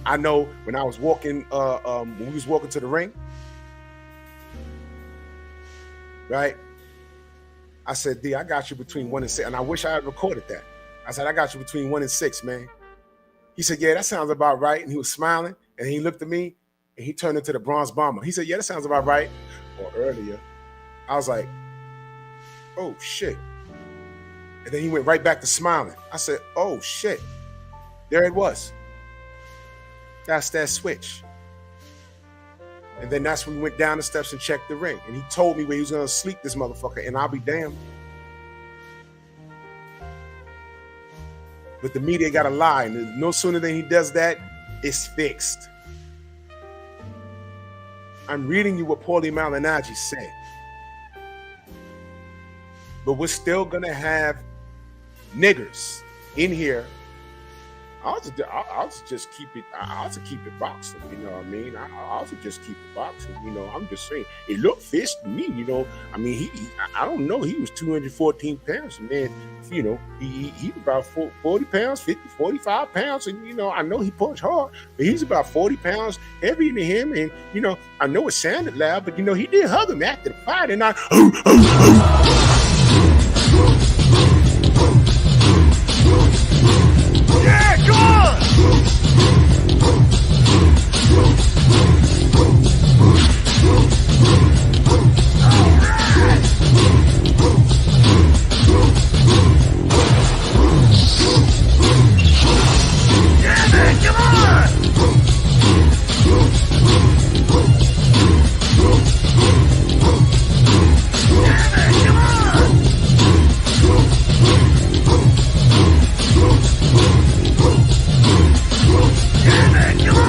I know when I was walking, when we was walking to the ring, right? I said, D, I got you between 1 and 6. And I wish I had recorded that. I said, I got you between 1 and 6, man. He said, yeah, that sounds about right. And he was smiling. And he looked at me and he turned into the Bronze Bomber. He said, yeah, that sounds about right. Or earlier. I was like, oh, shit. And then he went right back to smiling. I said, oh, shit. There it was. That's that switch. And then that's when we went down the steps and checked the ring. And he told me where he was going to sleep this motherfucker. And I'll be damned. But the media got to lie. And no sooner than he does that, it's fixed. I'm reading you what Paulie Malignaggi said. But we're still going to have niggers in here. I'll just keep it. I'll keep it boxing. You know what I mean? I'll just keep it boxing. You know, I'm just saying. It looked fierce to me. You know, I mean, I don't know. He was 214 pounds, and then, you know, he was about 40 pounds, 50, 45 pounds, and you know, I know he punched hard, but he's about 40 pounds heavier than him, and you know, I know it sounded loud, but you know, he did hug him after the fight, and yeah, come on! Yeah, man, come on! Yeah, man, come on! Yeah, man, come on!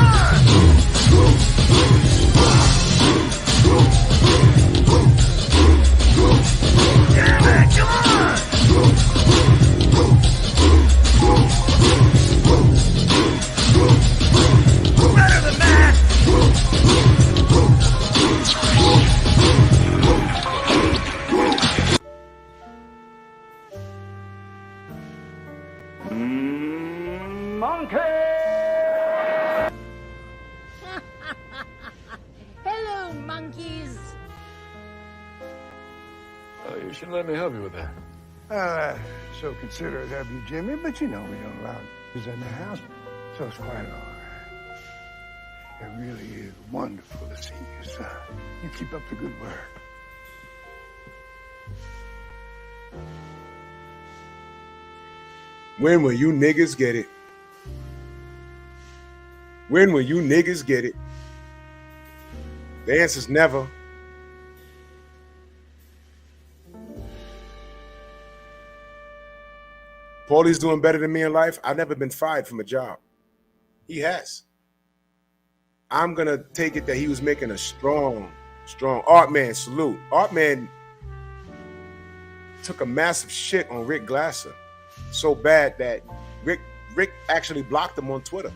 Yeah, man, come on! Better than that! Monkey! Hello, monkeys. You should let me help you with that. So considerate of you, Jimmy, but you know we don't allow kids in the house, so it's quite all right. It really is wonderful to see you, son. You keep up the good work. When will you niggas get it? When will you niggas get it? The answer's never. Paulie's doing better than me in life. I've never been fired from a job. He has. I'm going to take it that he was making a strong Artman salute. Artman took a massive shit on Rick Glasser. So bad that Rick actually blocked him on Twitter.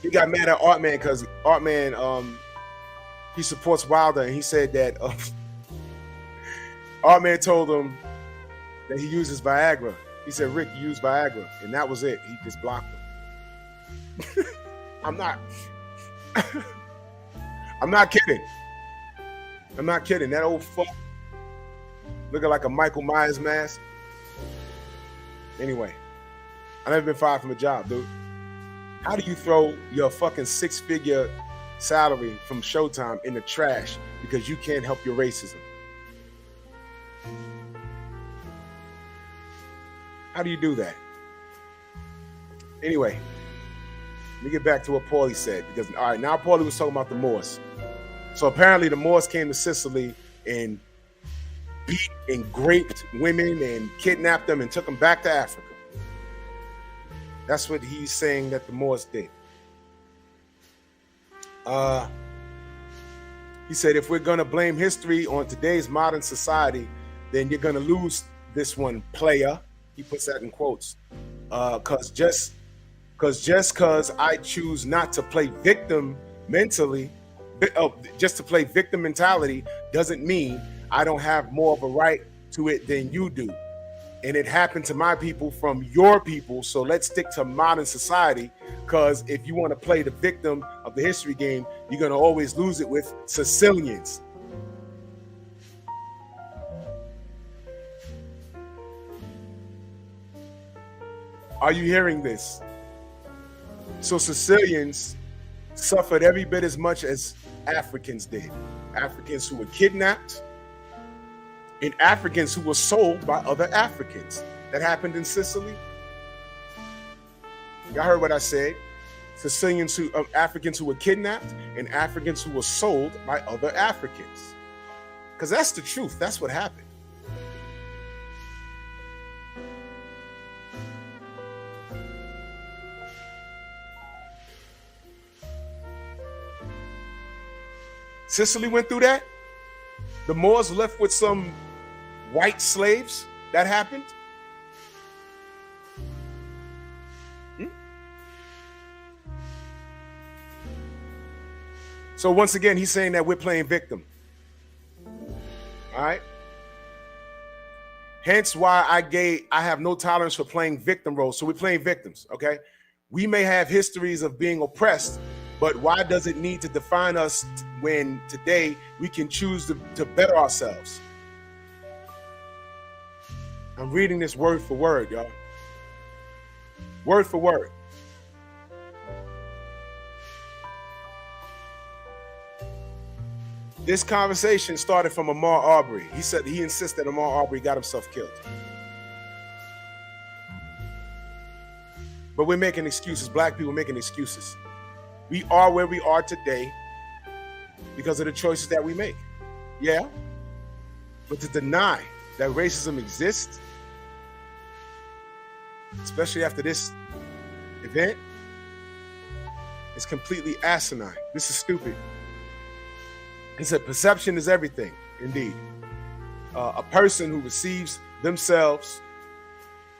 He got mad at Artman because Artman, he supports Wilder, and he said that Artman told him that he uses Viagra. He said, Rick, you use Viagra. And that was it. He just blocked him. I'm not kidding. I'm not kidding. That old fuck looking like a Michael Myers mask. Anyway, I've never been fired from a job, dude. How do you throw your fucking 6-figure salary from Showtime in the trash because you can't help your racism? How do you do that? Anyway, let me get back to what Paulie said, because, all right, now Paulie was talking about the Moors. So apparently the Moors came to Sicily and beat and raped women and kidnapped them and took them back to Africa. That's what he's saying that the Moors did. He said, if we're going to blame history on today's modern society, then you're going to lose this one, player. He puts that in quotes. Because because I choose not to play victim mentally, just to play victim mentality doesn't mean I don't have more of a right to it than you do. And it happened to my people from your people. So let's stick to modern society, because if you want to play the victim of the history game, you're going to always lose it with Sicilians. Are you hearing this? So Sicilians suffered every bit as much as Africans did. Africans who were kidnapped and Africans who were sold by other Africans. That happened in Sicily. Y'all heard what I said. Africans who were kidnapped and Africans who were sold by other Africans. Because that's the truth. That's what happened. Sicily went through that. The Moors left with some white slaves. That happened. So once again, he's saying that we're playing victim. All right. Hence why I have no tolerance for playing victim roles. So we're playing victims. Okay. We may have histories of being oppressed, but why does it need to define us when today we can choose to better ourselves? I'm reading this word for word, y'all. Word for word. This conversation started from Ahmaud Arbery. He said he insists that Ahmaud Arbery got himself killed. But we're making excuses. Black people making excuses. We are where we are today because of the choices that we make. Yeah. But to deny that racism exists, especially after this event, is completely asinine. This is stupid. He said perception is everything. Indeed. A person who perceives themselves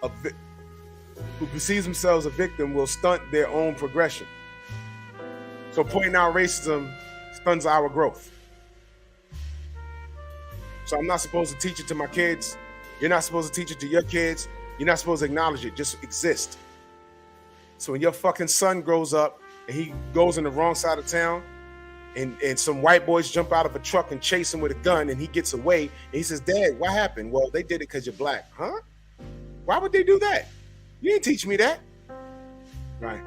a victim will stunt their own progression. So pointing out racism stunts our growth. So I'm not supposed to teach it to my kids. You're not supposed to teach it to your kids. You're not supposed to acknowledge it. Just exist. So when your fucking son grows up and he goes in the wrong side of town and some white boys jump out of a truck and chase him with a gun and he gets away and he says, Dad, what happened? Well, they did it because you're black. Huh? Why would they do that? You didn't teach me that. Right.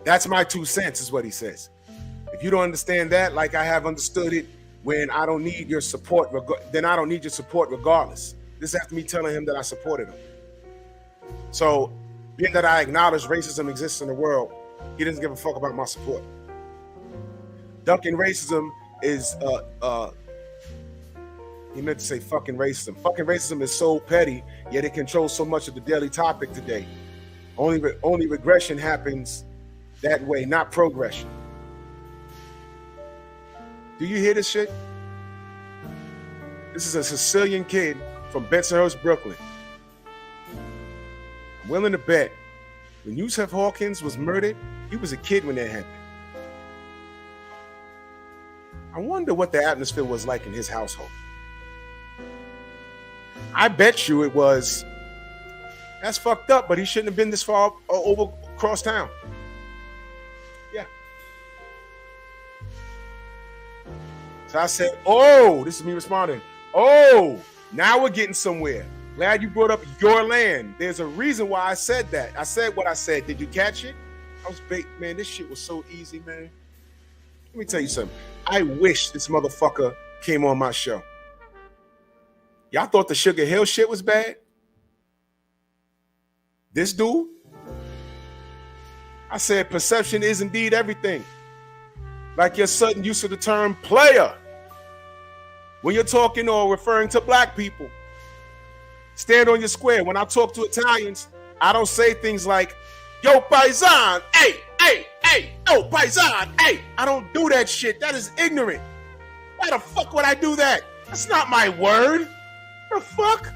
That's my 2 cents is what he says. If you don't understand that, like I have understood it when I don't need your support, then I don't need your support regardless. This is after me telling him that I supported him. So being that I acknowledge racism exists in the world, he doesn't give a fuck about my support. Ducking racism is, he meant to say fucking racism. Fucking racism is so petty, yet it controls so much of the daily topic today. Only regression happens that way, not progression. Do you hear this shit? This is a Sicilian kid from Bensonhurst, Brooklyn. I'm willing to bet when Yusuf Hawkins was murdered, he was a kid when that happened. I wonder what the atmosphere was like in his household. I bet you it was, that's fucked up, but he shouldn't have been this far over across town. Yeah. So I said, oh, this is me responding. Oh, now we're getting somewhere. Glad you brought up your land. There's a reason why I said that. I said what I said. Did you catch it? I was bait, man. This shit was so easy, man. Let me tell you something. I wish this motherfucker came on my show. Y'all thought the Sugar Hill shit was bad? This dude? I said perception is indeed everything. Like your sudden use of the term player. When you're talking or referring to black people, stand on your square. When I talk to Italians, I don't say things like, yo, paisan, hey, yo, paisan, hey. I don't do that shit. That is ignorant. Why the fuck would I do that? That's not my word. What the fuck?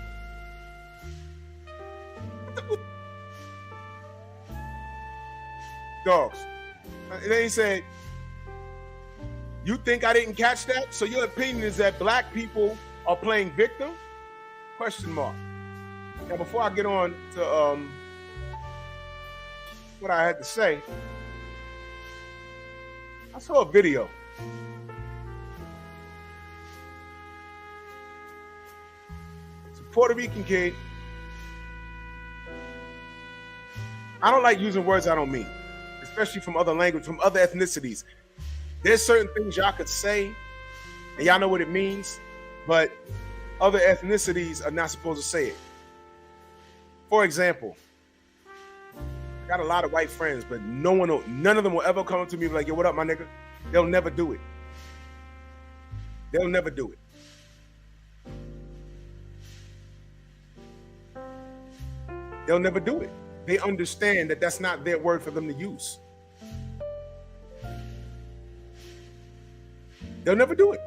dogs. And then he said, you think I didn't catch that? So your opinion is that black people are playing victim? Question mark. Now, before I get on to what I had to say, I saw a video. It's a Puerto Rican kid. I don't like using words I don't mean, especially from other language, from other ethnicities. There's certain things y'all could say, and y'all know what it means, but other ethnicities are not supposed to say it. For example, I got a lot of white friends, but none of them will ever come up to me and be like, yo, what up, my nigga? They'll never do it. They'll never do it. They'll never do it. They understand that that's not their word for them to use. They'll never do it.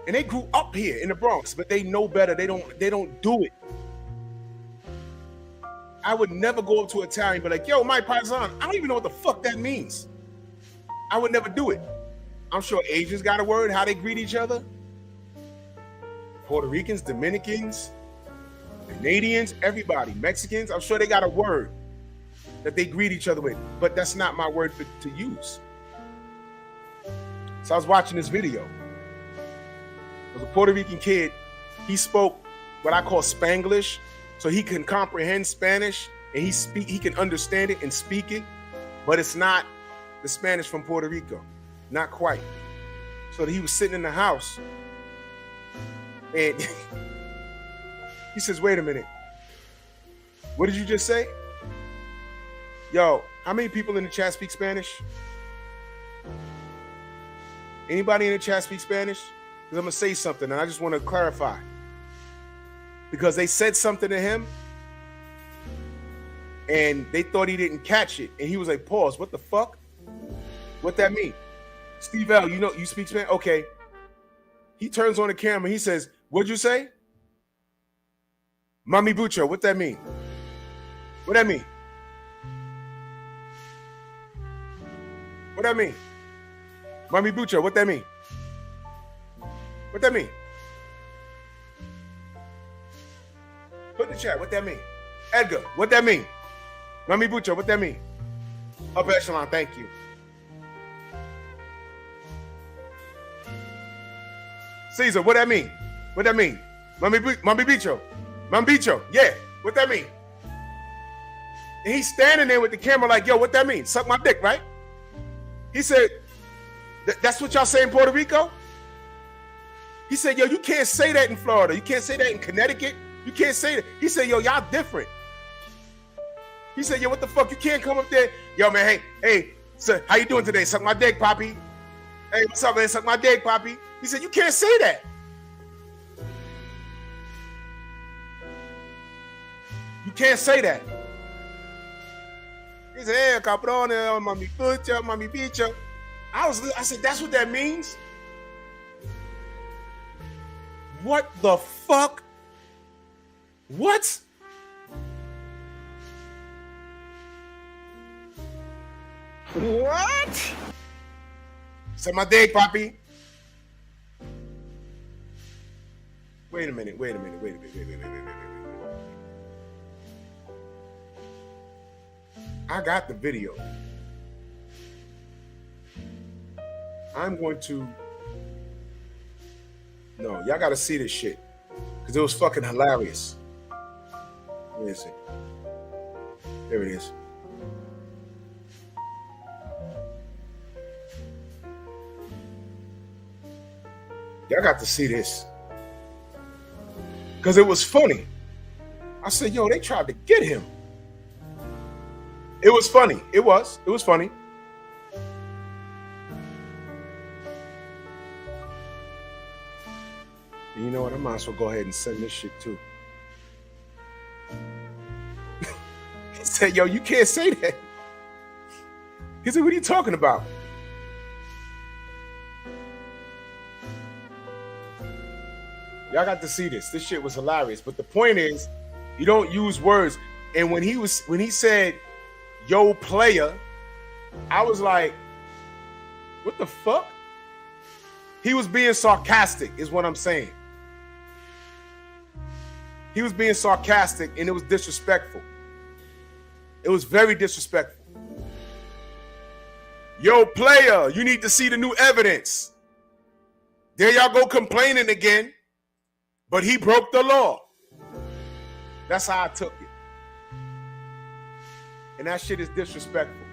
And they grew up here in the Bronx, but they know better. They don't do it. I would never go up to an Italian and be like, yo, my paisan, I don't even know what the fuck that means. I would never do it. I'm sure Asians got a word, how they greet each other. Puerto Ricans, Dominicans, Canadians, everybody, Mexicans, I'm sure they got a word that they greet each other with, but that's not my word to use. So I was watching this video. It was a Puerto Rican kid. He spoke what I call Spanglish, so he can comprehend Spanish and he can understand it and speak it, but it's not the Spanish from Puerto Rico, not quite. So he was sitting in the house and he says, wait a minute, what did you just say? Yo, how many people in the chat speak Spanish? Anybody in the chat speak Spanish? Because I'm going to say something and I just want to clarify. Because they said something to him and they thought he didn't catch it. And he was like, pause, what the fuck? What that mean? Steve L, you know, you speak Spanish? Okay. He turns on the camera. He says, what'd you say? Mami Bucho, what that mean? What that mean? What that mean? Mami Bucho, what that mean? What that mean? Put in the chat, what that mean? Edgar, what that mean? Mami Bucho, what that mean? Upper echelon, thank you. Caesar, what that mean? What that mean? Mami Bucho. Mami Bucho, yeah, what that mean? And he's standing there with the camera like, yo, what that mean? Suck my dick, right? He said, that's what y'all say in Puerto Rico? He said, yo, you can't say that in Florida. You can't say that in Connecticut. You can't say that. He said, yo, y'all different. He said, yo, what the fuck? You can't come up there. Yo, man, hey, sir, how you doing today? Suck my dick, Poppy. Hey, what's up, man? Suck my dick, Poppy. He said, you can't say that. You can't say that. He said, hey, cabrón, mami pucha, mami bicha. I said, that's what that means? What the fuck? What? What? Suck my dick, Poppy. Wait a minute. I got the video. I'm going to... No, y'all got to see this shit. Because it was fucking hilarious. Where is it? There it is. Y'all got to see this. Because it was funny. I said, yo, they tried to get him. It was funny. It was funny. And you know what? I might as well go ahead and send this shit too. He said, yo, you can't say that. He said, what are you talking about? Y'all got to see this. This shit was hilarious. But the point is, you don't use words. And when he said, yo, player, I was like, what the fuck? He was being sarcastic, is what I'm saying. He was being sarcastic, and it was disrespectful. It was very disrespectful. Yo, player, you need to see the new evidence. There y'all go complaining again, but he broke the law. That's how I took it. And that shit is disrespectful.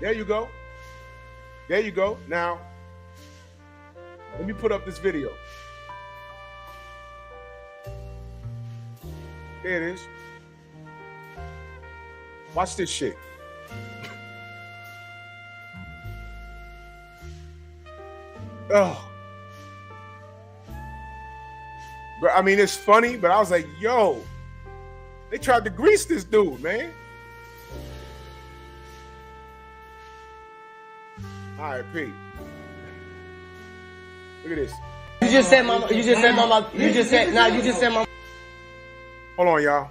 There you go. There you go. Now, let me put up this video. There it is. Watch this shit. Oh. But I mean, it's funny, but I was like, yo, they tried to grease this dude, man. All right, Pete. Look at this. You just said mama. You just said mama. You just said you just said mama. Hold on, y'all.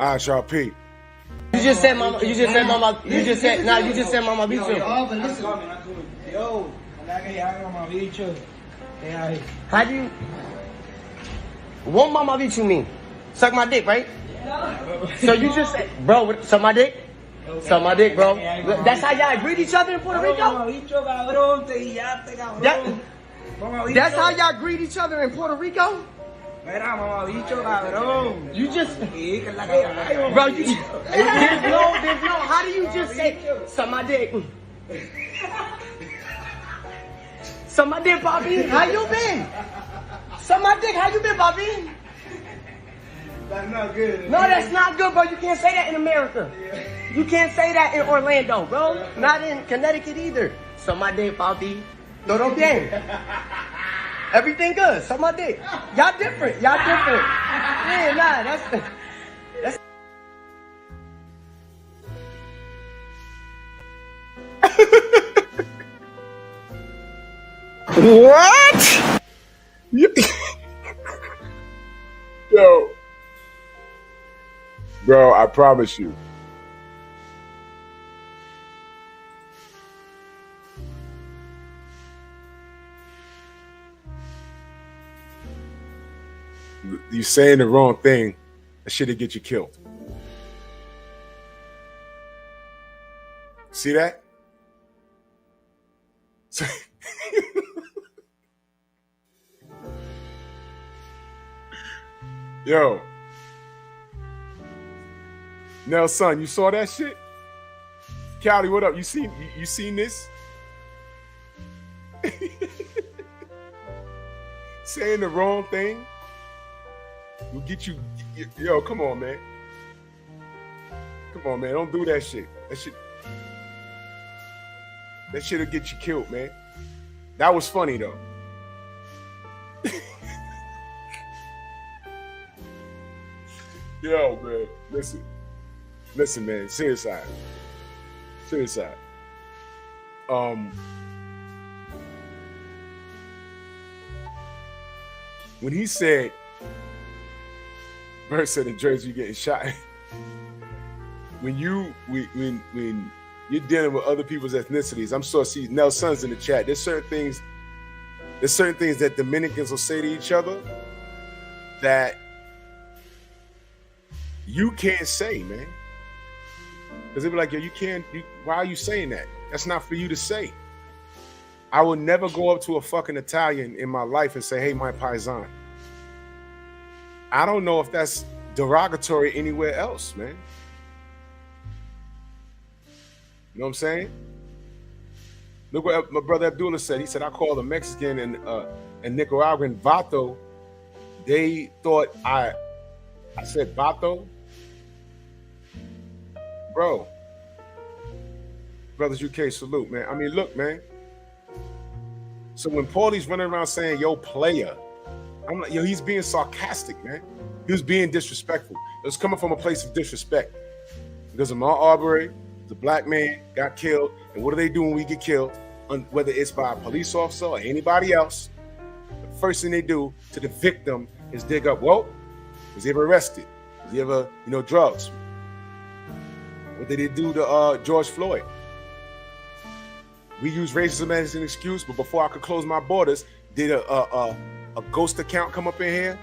All right, y'all, Pete. You just said mama. You just said mama. You just said you just said mama beat you. Yo, mama bicho. How do you? What mama beat you mean? Suck my dick, right? So you just said, bro, suck my dick? Suck my dick, bro. That's how y'all greet each other in Puerto Rico? That's how y'all greet each other in Puerto Rico? You just, bro, you, there's no, how do you just say, suck my dick? Suck my dick, Bobby. How you been? Suck my dick, how you been, Bobby? That's not good. No, that's not good, bro. You can't say that in America. You can't say that in Orlando, bro. Not in Connecticut either. Suck my dick, Bobby. Todo bien. Everything good. Suck my dick. Y'all different. Y'all different. Yeah, nah, that's. What? Yo. Bro, I promise you. You saying the wrong thing, that shit'll get you killed. See that? Yo. Nelson, you saw that shit? Callie, what up? You seen this? Saying the wrong thing will get you. Yo, come on, man. Come on, man. Don't do that shit. That shit'll get you killed, man. That was funny though. Yo, man. Listen, man. Serious side. When he said, Bert said in Jersey, you getting shot. when you're dealing with other people's ethnicities, I'm sure see Nelson's in the chat. There's certain things that Dominicans will say to each other that you can't say, man. Because they'll be like, yo, why are you saying that? That's not for you to say. I will never go up to a fucking Italian in my life and say, hey, my paisan. I don't know if that's derogatory anywhere else, man. You know what I'm saying? Look what my brother Abdullah said. He said, I called a Mexican and Nicaraguan vato. They thought I said vato. Bro, Brothers UK, salute, man. I mean, look, man. So when Paulie's running around saying, yo, player, I'm like, yo, he's being sarcastic, man. He was being disrespectful. It was coming from a place of disrespect. Because Ahmaud Arbery, the black man, got killed. And what do they do when we get killed? Whether it's by a police officer or anybody else, the first thing they do to the victim is dig up, well, was he ever arrested? Was he ever, drugs? What did they do to George Floyd? We use racism as an excuse, but before I could close my borders, did a ghost account come up in here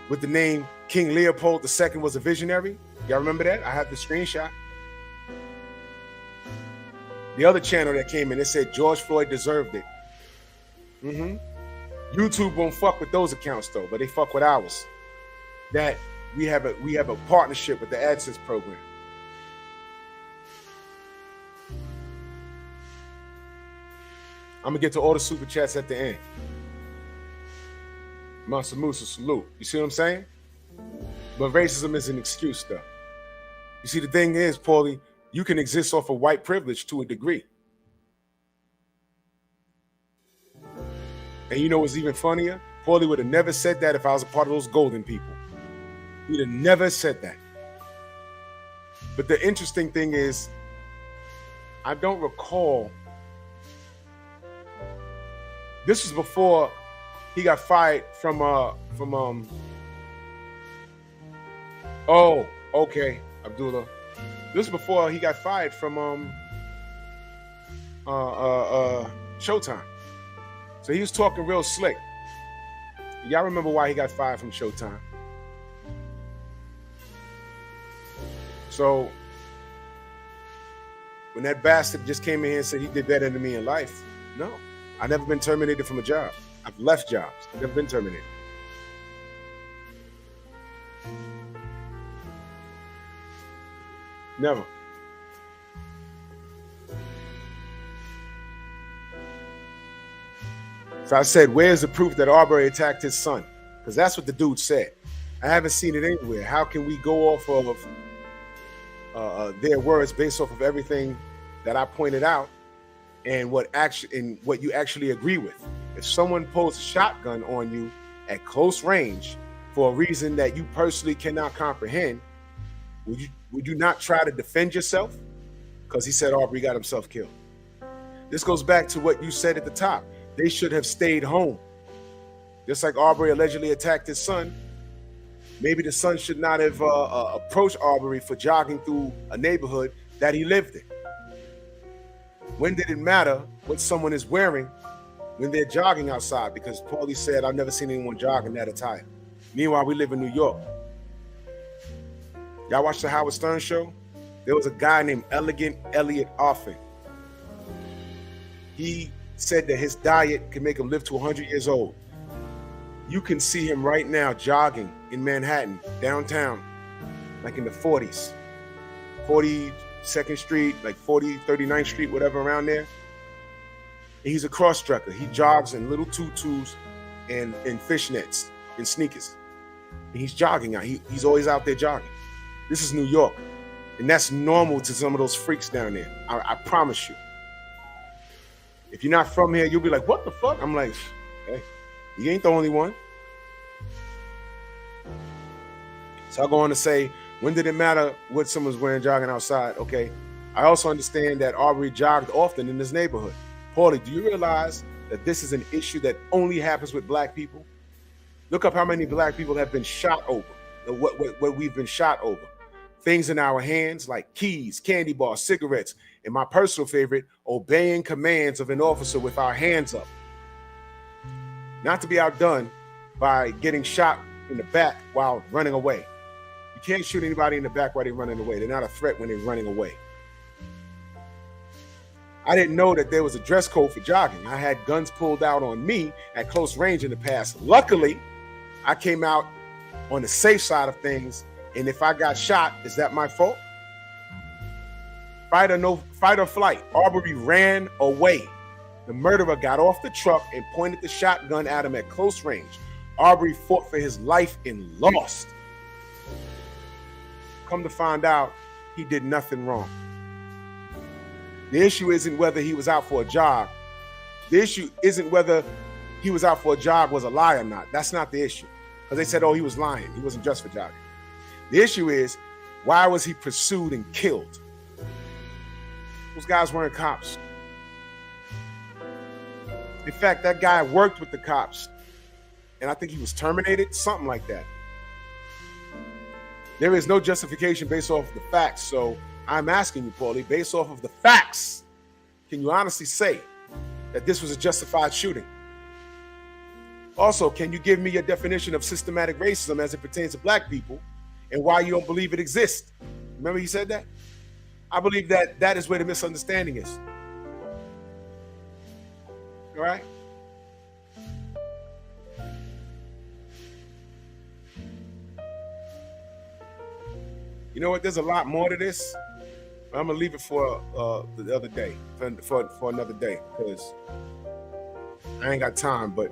with the name King Leopold II was a visionary? Y'all remember that? I have the screenshot. The other channel that came in, it said George Floyd deserved it. YouTube won't fuck with those accounts though, but they fuck with ours. That we have a partnership with the AdSense program. I'm gonna get to all the super chats at the end. Masa Musa, salute. You see what I'm saying? But racism is an excuse, though. You see, the thing is, Paulie, you can exist off of white privilege to a degree. And you know what's even funnier? Paulie would have never said that if I was a part of those golden people. He'd have never said that. But the interesting thing is, I don't recall. This was before he got fired from oh, okay, Abdullah. This was before he got fired from Showtime. So he was talking real slick. Y'all remember why he got fired from Showtime? So when that bastard just came in here and said he did better than me in life, no. I've never been terminated from a job. I've left jobs. I've never been terminated. Never. So I said, where's the proof that Arbery attacked his son? Because that's what the dude said. I haven't seen it anywhere. How can we go off of their words based off of everything that I pointed out? And what you actually agree with. If someone pulls a shotgun on you at close range for a reason that you personally cannot comprehend, would you not try to defend yourself? Because he said Arbery got himself killed. This goes back to what you said at the top. They should have stayed home. Just like Arbery allegedly attacked his son, maybe the son should not have approached Arbery for jogging through a neighborhood that he lived in. When did it matter what someone is wearing when they're jogging outside? Because Paulie said, I've never seen anyone jog in that attire. Meanwhile, we live in New York. Y'all watch the Howard Stern show? There was a guy named Elegant Elliot Offen. He said that his diet can make him live to 100 years old. You can see him right now jogging in Manhattan, downtown, like in the 40s. 42nd Street, like 39th Street, whatever around there. And he's a cross-dresser. He jogs in little tutus and fishnets and sneakers. And he's jogging out. He's always out there jogging. This is New York. And that's normal to some of those freaks down there. I promise you. If you're not from here, you'll be like, what the fuck? I'm like, hey, you ain't the only one. So I'll go on to say, when did it matter what someone's wearing jogging outside? Okay. I also understand that Arbery jogged often in this neighborhood. Paulie, do you realize that this is an issue that only happens with black people? Look up how many black people have been shot over, what we've been shot over. Things in our hands like keys, candy bars, cigarettes, and my personal favorite, obeying commands of an officer with our hands up. Not to be outdone by getting shot in the back while running away. You can't shoot anybody in the back while they're running away. They're not a threat when they're running away. I didn't know that there was a dress code for jogging. I had guns pulled out on me at close range in the past. Luckily, I came out on the safe side of things. And if I got shot, is that my fault? Fight or flight. Arbery ran away. The murderer got off the truck and pointed the shotgun at him at close range. Arbery fought for his life and lost. Come to find out, he did nothing wrong. The issue isn't whether he was out for a job. The issue isn't whether he was out for a job was a lie or not. That's not the issue. Because they said, oh, he was lying. He wasn't just for jogging. The issue is, why was he pursued and killed? Those guys weren't cops. In fact, that guy worked with the cops. And I think he was terminated, something like that. There is no justification based off of the facts. So I'm asking you, Paulie, based off of the facts, can you honestly say that this was a justified shooting? Also, can you give me your definition of systematic racism as it pertains to black people and why you don't believe it exists? Remember he said that? I believe that that is where the misunderstanding is. All right? You know what? There's a lot more to this. I'm gonna leave it for the other day, for another day, because I ain't got time. But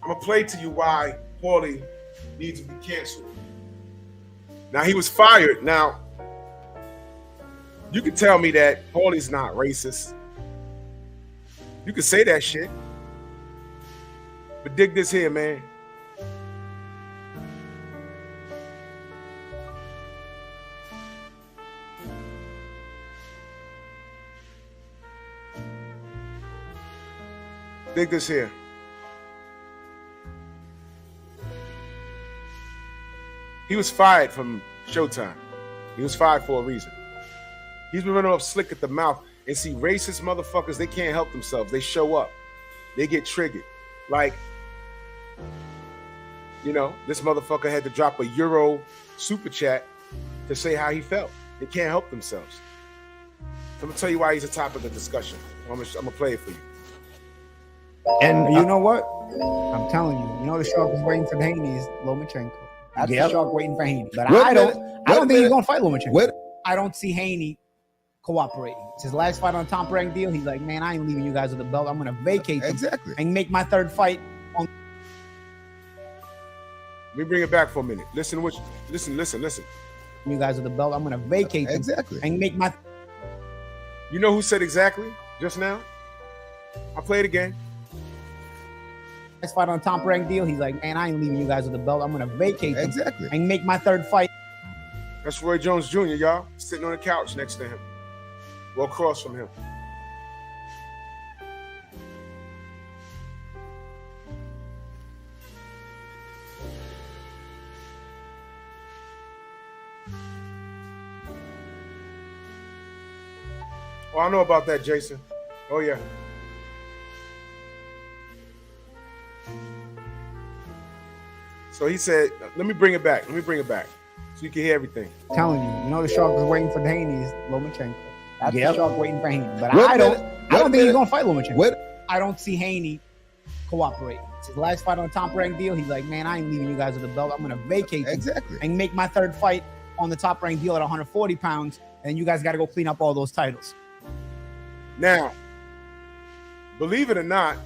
I'm gonna play to you why Paulie needs to be canceled. Now he was fired. Now you can tell me that Paulie's not racist. You can say that shit, but dig this here, man. Dig this here. He was fired from Showtime. He was fired for a reason. He's been running up slick at the mouth. And see, racist motherfuckers, they can't help themselves. They show up. They get triggered. Like, you know, this motherfucker had to drop a Euro super chat to say how he felt. They can't help themselves. So I'm going to tell you why he's a topic of discussion. I'm going to play it for you. And you know what? I'm telling you, the shark is waiting for Haney's Lomachenko. That's the shark waiting for Haney. But I don't think he's gonna fight Lomachenko. I don't see Haney cooperating. It's his last fight on a top rank deal. He's like, man, I ain't leaving you guys with the belt. I'm gonna vacate them and make my third fight on. Let me bring it back for a minute. Listen. You guys with the belt. I'm gonna vacate them and make my. You know who said exactly just now? I'll play it again. Last fight on a top rank deal. He's like, man, I ain't leaving you guys with the belt. I'm gonna vacate them and make my third fight. That's Roy Jones Jr., y'all, sitting on the couch next to him, well across from him. Oh, I know about that, Jason. Oh, yeah. So he said, let me bring it back. So you can hear everything. I'm telling you, the shark is waiting for Haney's Lomachenko. That's the shark waiting for Haney. But I don't think he's gonna fight Lomachenko. I don't see Haney cooperating. It's his last fight on a top rank deal. He's like, man, I ain't leaving you guys with the belt. I'm gonna vacate them and make my third fight on the top rank deal at 140 pounds. And you guys got to go clean up all those titles. Now, believe it or not,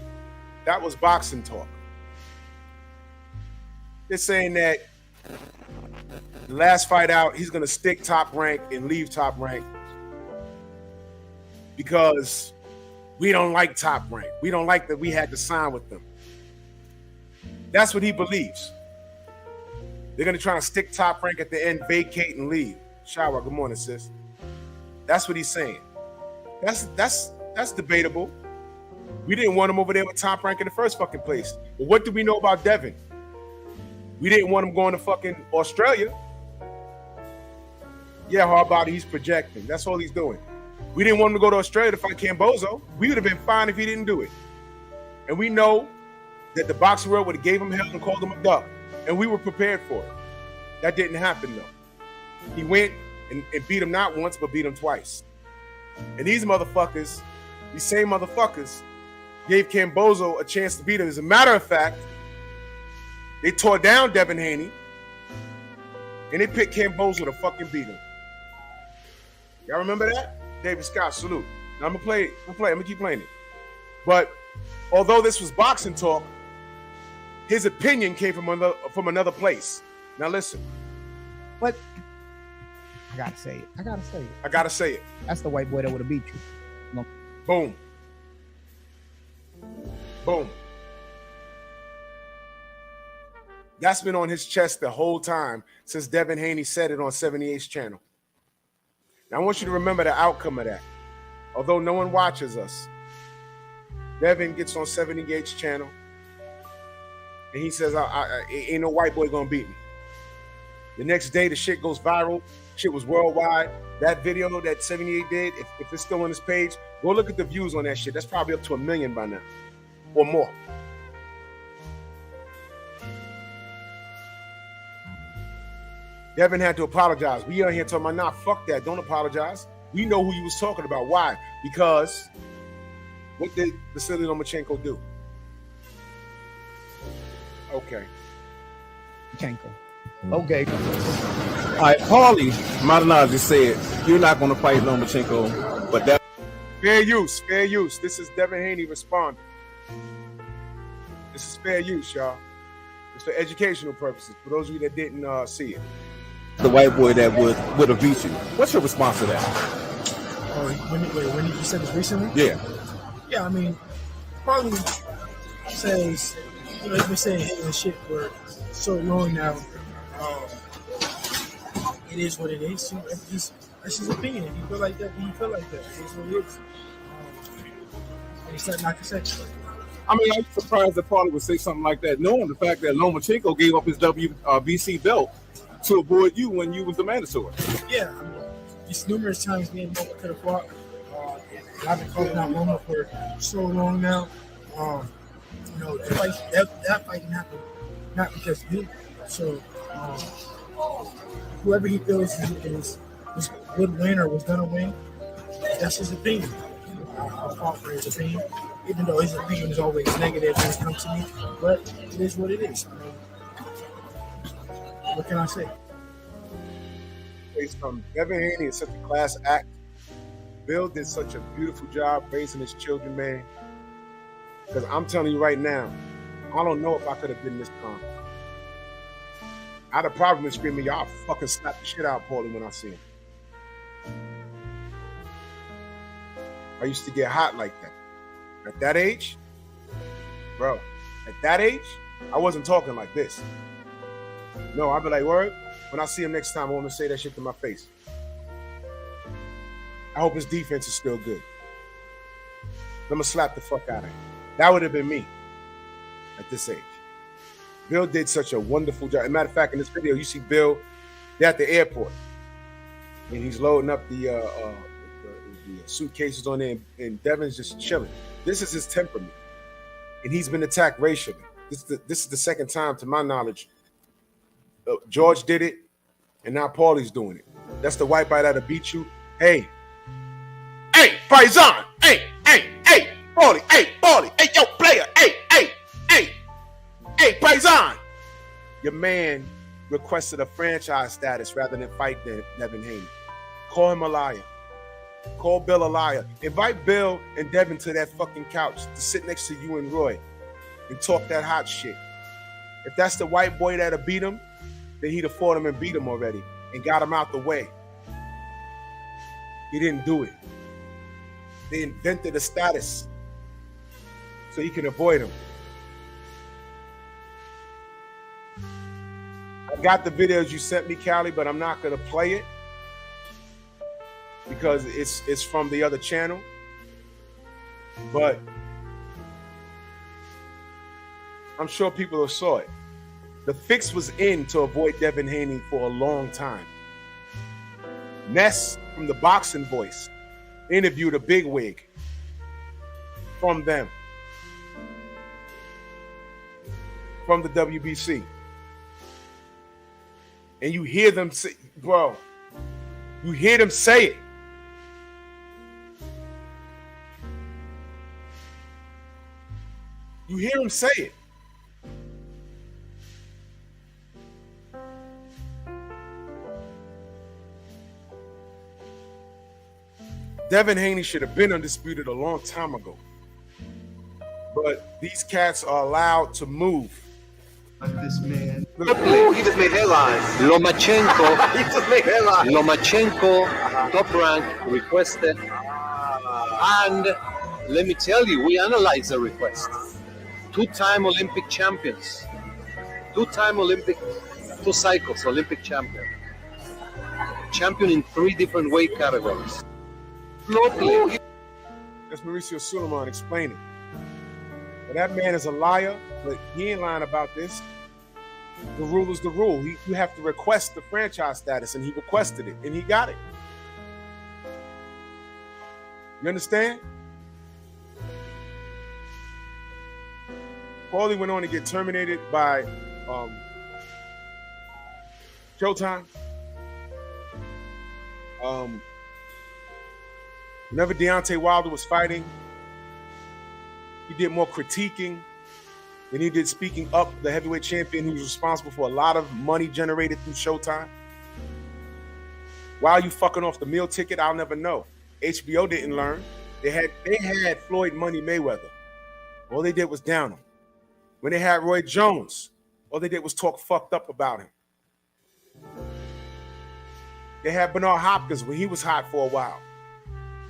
that was boxing talk. They're saying that the last fight out, he's going to stick top rank and leave top rank because we don't like top rank. We don't like that we had to sign with them. That's what he believes. They're going to try to stick top rank at the end, vacate and leave. Shower, good morning, sis. That's what he's saying. That's debatable. We didn't want him over there with top rank in the first fucking place. But what do we know about Devin? We didn't want him going to fucking Australia. Yeah, hard body, he's projecting. That's all he's doing. We didn't want him to go to Australia to fight Cambozo. We would have been fine if he didn't do it. And we know that the boxing world would have gave him hell and called him a duck. And we were prepared for it. That didn't happen, though. He went and beat him not once, but beat him twice. And these motherfuckers, these same motherfuckers, gave Cambozo a chance to beat him. As a matter of fact, they tore down Devin Haney, and they picked Cambozo to fucking beat him. Y'all remember that? David Scott, salute. Now I'm gonna keep playing it. But although this was boxing talk, his opinion came from another place. Now listen. But I gotta say it. I gotta say it. I gotta say it. That's the white boy that would have beat you. No. Boom. Boom. That's been on his chest the whole time since Devin Haney said it on 78's channel. Now, I want you to remember the outcome of that. Although no one watches us, Devin gets on 78's channel and he says, ain't no white boy gonna beat me. The next day, the shit goes viral. Shit was worldwide. That video that 78 did, if it's still on his page, go look at the views on that shit. That's probably up to 1 million by now or more. Devin had to apologize. We out here talking about, nah, fuck that. Don't apologize. We know who you was talking about. Why? Because what did Vasily Lomachenko do? Okay. Okay. All right, Paulie Malignaggi said, you're not going to fight Lomachenko, but that... Fair use, fair use. This is Devin Haney responding. This is fair use, y'all. It's for educational purposes, for those of you that didn't see it. The white boy that would have beat you. What's your response to that? Oh, when you said this recently? Yeah. Yeah, I mean, probably says, you know, he's been saying this shit for so long now. It is what it is. That's his opinion. If you feel like that, then you feel like that. It's what it is. It's nothing I can say. I mean, I'm surprised that Paulie would say something like that, knowing the fact that Lomachenko gave up his WBC belt to avoid you when you was the mandatory. Yeah, I mean, it's numerous times me and Loma could have fought. I've been calling out Loma for so long now. You know, the fight, that fight didn't happen not because of me. So whoever he feels is would win or was gonna win, that's his opinion. I fought for his opinion, even though his opinion is always negative when it comes to me. But it is what it is. What can I say? Devin Haney is such a class act. Bill did such a beautiful job raising his children, man. Because I'm telling you right now, I don't know if I could have been this calm. I'd have probably been screaming, y'all fucking slap the shit out of Paulie when I see him. I used to get hot like that. At that age, bro, at that age, I wasn't talking like this. No, I'd be like, word, when I see him next time, I want to say that shit to my face. I hope his defense is still good. I'm going to slap the fuck out of him. That would have been me at this age. Bill did such a wonderful job. As a matter of fact, in this video, you see Bill, they're at the airport, and he's loading up the suitcases on there, and Devin's just chilling. This is his temperament, and he's been attacked racially. This is the second time, to my knowledge. George did it, and now Paulie's doing it. That's the white guy that'll beat you. Hey, Faizan, hey, Paulie, hey, yo, player, hey, Faizan. Your man requested a franchise status rather than fight Devin Haney. Call him a liar. Call Bill a liar. Invite Bill and Devin to that fucking couch to sit next to you and Roy and talk that hot shit. If that's the white boy that'll beat him, then he'd have fought him and beat him already and got him out the way. He didn't do it. They invented a status so he can avoid him. I got the videos you sent me, Callie, but I'm not going to play it because it's from the other channel. But I'm sure people have saw it. The fix was in to avoid Devin Haney for a long time. Ness from the Boxing Voice interviewed a bigwig from them, from the WBC. And you hear them say, bro, you hear them say it. You hear him say it. Devin Haney should have been undisputed a long time ago. But these cats are allowed to move. Let this man He just made headlines. Lomachenko. He just made headlines. Lomachenko, top rank, requested. And let me tell you, we analyzed the request. Two-time Olympic champions. Two-time Olympic, 2 cycles, Olympic champion. Champion in 3 different weight categories. Locally. That's Mauricio Suleiman explaining. But that man is a liar, but he ain't lying about this. The rule is the rule. You have to request the franchise status, and he requested it, and he got it. You understand? Paulie went on to get terminated by Showtime. Whenever Deontay Wilder was fighting, he did more critiquing than he did speaking up the heavyweight champion who's responsible for a lot of money generated through Showtime. Why are you fucking off the meal ticket? I'll never know. HBO didn't learn. They had Floyd Money Mayweather. All they did was down him. When they had Roy Jones, all they did was talk fucked up about him. They had Bernard Hopkins when he was hot for a while.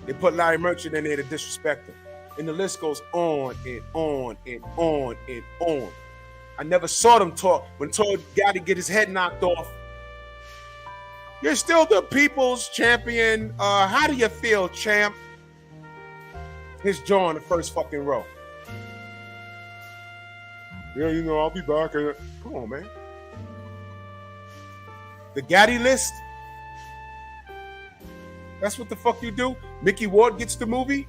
They put Larry Merchant in there to disrespect him. And the list goes on and on and on and on. I never saw them talk. When told got to get his head knocked off, you're still the people's champion. How do you feel, champ? His jaw in the first fucking row. Yeah, you know, I'll be back. Come on, man. The Gaddy list? That's what the fuck you do? Mickey Ward gets the movie?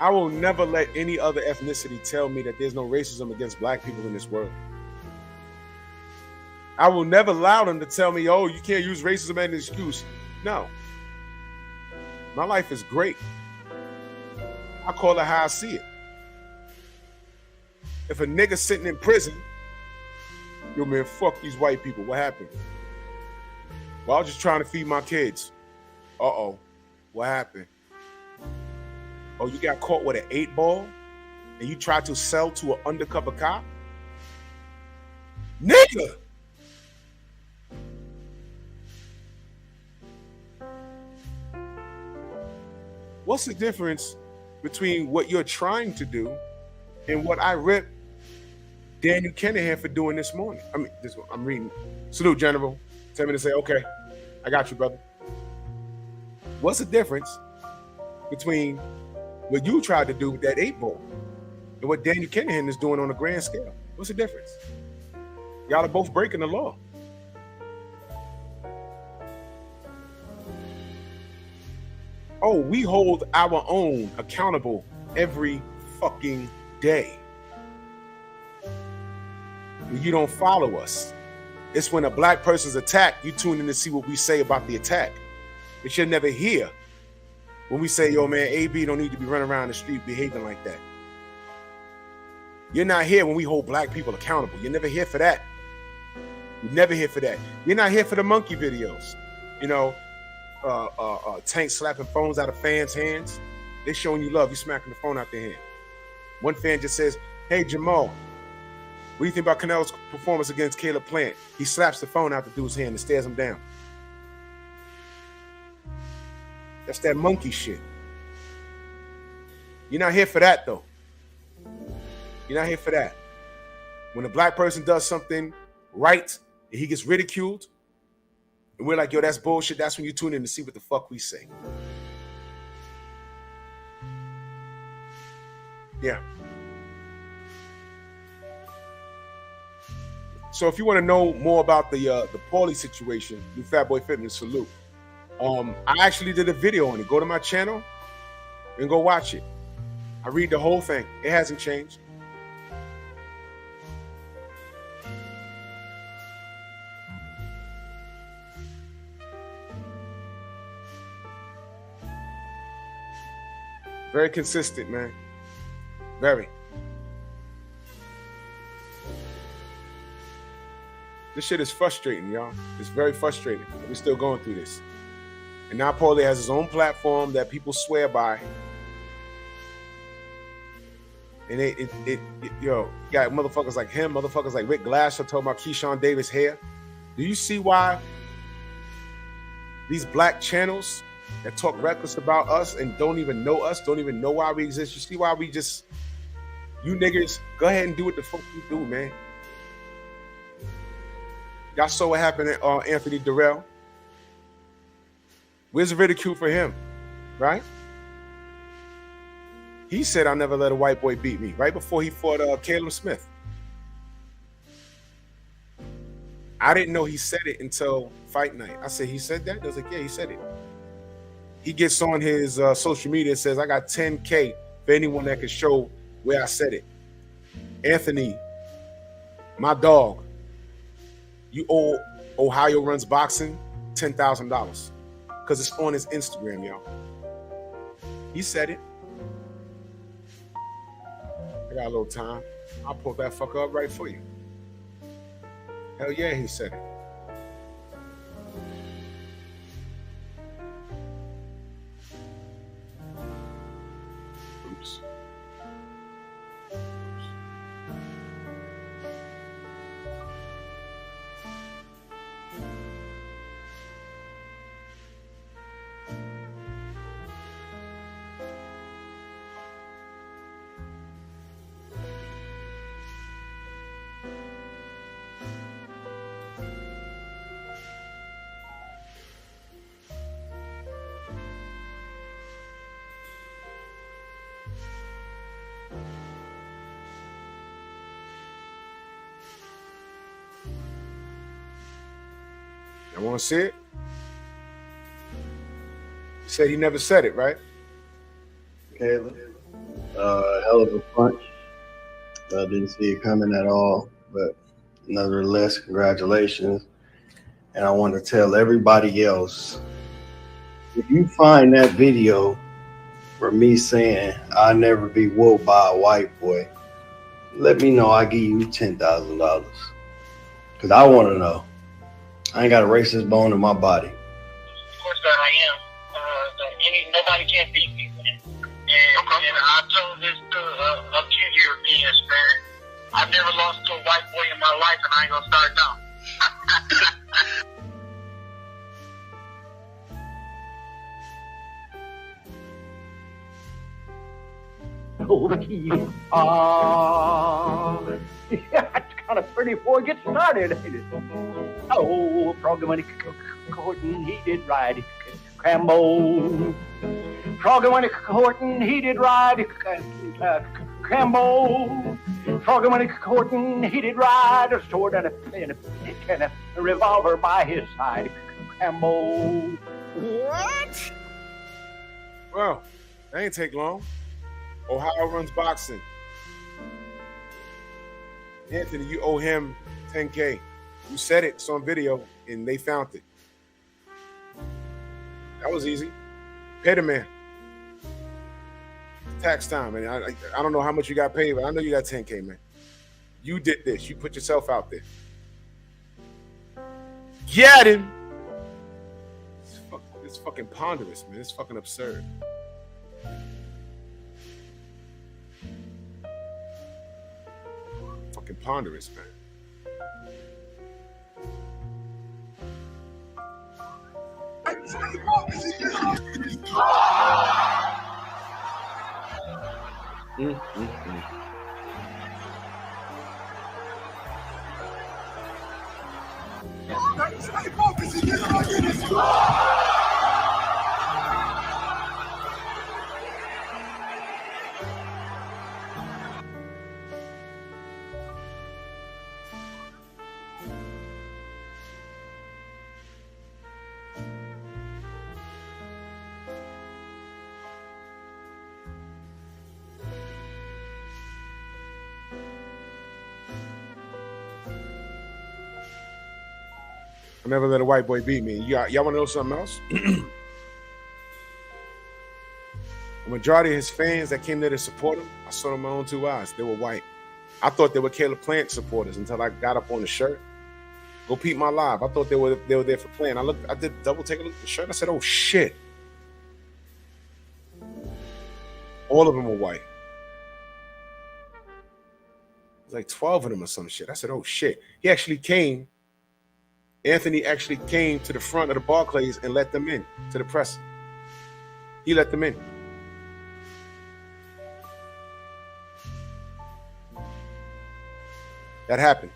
I will never let any other ethnicity tell me that there's no racism against black people in this world. I will never allow them to tell me, oh, you can't use racism as an excuse. No. My life is great. I call it how I see it. If a nigga sitting in prison, yo, man, fuck these white people. What happened? Well, I was just trying to feed my kids. Uh-oh. What happened? Oh, you got caught with an 8-ball and you tried to sell to an undercover cop? Nigga! What's the difference between what you're trying to do and what I ripped Daniel Kennedy for doing this morning? I mean, I'm reading. Salute, General. Tell me to say, okay, I got you, brother. What's the difference between what you tried to do with that 8-ball and what Daniel Kennedy is doing on a grand scale? What's the difference? Y'all are both breaking the law. Oh, we hold our own accountable every fucking day. You don't follow us. It's when a black person's attacked, you tune in to see what we say about the attack. But you'll never hear when we say, yo, man, AB don't need to be running around the street behaving like that. You're not here when we hold black people accountable. You're never here for that. You're never here for that. You're not here for the monkey videos. You know, Tank slapping phones out of fans' hands. They're showing you love. You smacking the phone out their hand. One fan just says, hey, Jamal, what do you think about Canelo's performance against Caleb Plant? He slaps the phone out the dude's hand and stares him down. That's that monkey shit. You're not here for that, though. You're not here for that. When a black person does something right and he gets ridiculed, and we're like, yo, that's bullshit, that's when you tune in to see what the fuck we say. Yeah. So if you want to know more about the Paulie situation, do Fat Boy Fitness, salute. I actually did a video on it. Go to my channel and go watch it. I read the whole thing. It hasn't changed. Very consistent, man. Very. This shit is frustrating, y'all. It's very frustrating. We're still going through this. And now Paulie has his own platform that people swear by. And you got motherfuckers like him, motherfuckers like Rick Glasser talking about Keyshawn Davis hair. Do you see why these black channels that talk reckless about us and don't even know us, don't even know why we exist? You see why we just, you niggas, go ahead and do what the fuck you do, man. Y'all saw what happened to Anthony Durrell. Where's the ridicule for him, right? He said, "I'll never let a white boy beat me," right before he fought Caleb Smith. I didn't know he said it until fight night. I said, "He said that?" I was like, "Yeah, he said it." He gets on his social media and says, "I got 10K for anyone that can show where I said it." Anthony, my dog, you owe Ohio Runs Boxing $10,000 because it's on his Instagram, y'all. He said it. I got a little time. I'll pull that fucker up right for you. Hell yeah, he said it. Oops. I want to see it. He said he never said it, right? Caleb, hell of a punch. I didn't see it coming at all, but nevertheless, congratulations. And I want to tell everybody else, if you find that video for me saying I'll never be whooped by a white boy, let me know. I give you $10,000 because I want to know. I ain't got a racist bone in my body. Of course, that I am. Nobody can beat me. And I told this to a few Europeans, man. I've never lost to a white boy in my life, and I ain't gonna start now. It's kind of pretty before it gets started, ain't it? Oh, Froggy when courting, he did ride Crambo. Froggy when courting, he did ride Crambo. Froggy when courting, he did ride a sword and a revolver by his side. Crambo. What? Well, that ain't take long. Ohio Runs Boxing. Anthony, you owe him 10K. You said it. It's on video, and they found it. That was easy. Pay the man. Tax time, man. I don't know how much you got paid, but I know you got 10K, man. You did this. You put yourself out there. Get him. It's fucking ponderous, man. It's fucking absurd. Fucking ponderous, man. I never let a white boy beat me. Y'all want to know something else? The majority of his fans that came there to support him, I saw them with my own two eyes. They were white. I thought they were Caleb Plant supporters until I got up on the shirt. Go peep my live. I thought they were there for playing. I did double take a look at the shirt. I said, oh shit. All of them were white. Like 12 of them or some shit. I said, oh shit. Anthony actually came to the front of the Barclays and let them in to the press. He let them in. That happened.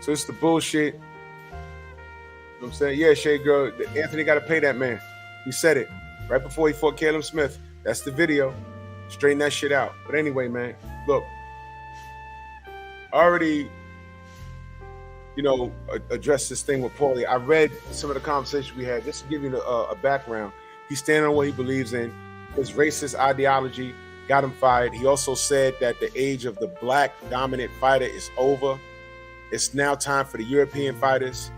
So it's the bullshit. You know what I'm saying? Yeah, Shade Girl, Anthony got to pay that man. He said it right before he fought Caleb Smith. That's the video. Straighten that shit out. But anyway, man, look. I already, addressed this thing with Paulie. I read some of the conversations we had just to give you a background. He's standing on what he believes in. His racist ideology got him fired. He also said that the age of the black dominant fighter is over. It's now time for the European fighters.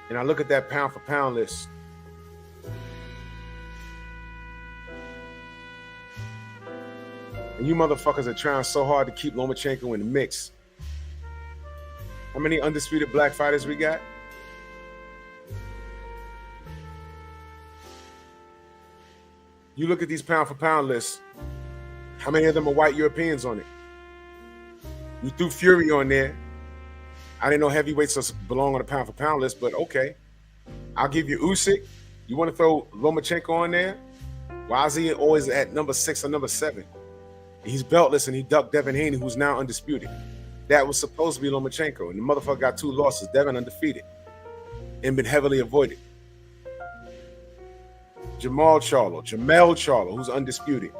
And I look at that pound for pound list. And you motherfuckers are trying so hard to keep Lomachenko in the mix. How many undisputed black fighters we got? You look at these pound for pound lists. How many of them are white Europeans on it? We threw Fury on there. I didn't know heavyweights belong on the pound for pound list, but okay. I'll give you Usyk. You want to throw Lomachenko on there? Why is he always at number 6 or number 7? He's beltless and he ducked Devin Haney, who's now undisputed. That was supposed to be Lomachenko, and the motherfucker got 2 losses. Devin undefeated and been heavily avoided. Jamel Charlo, who's undisputed.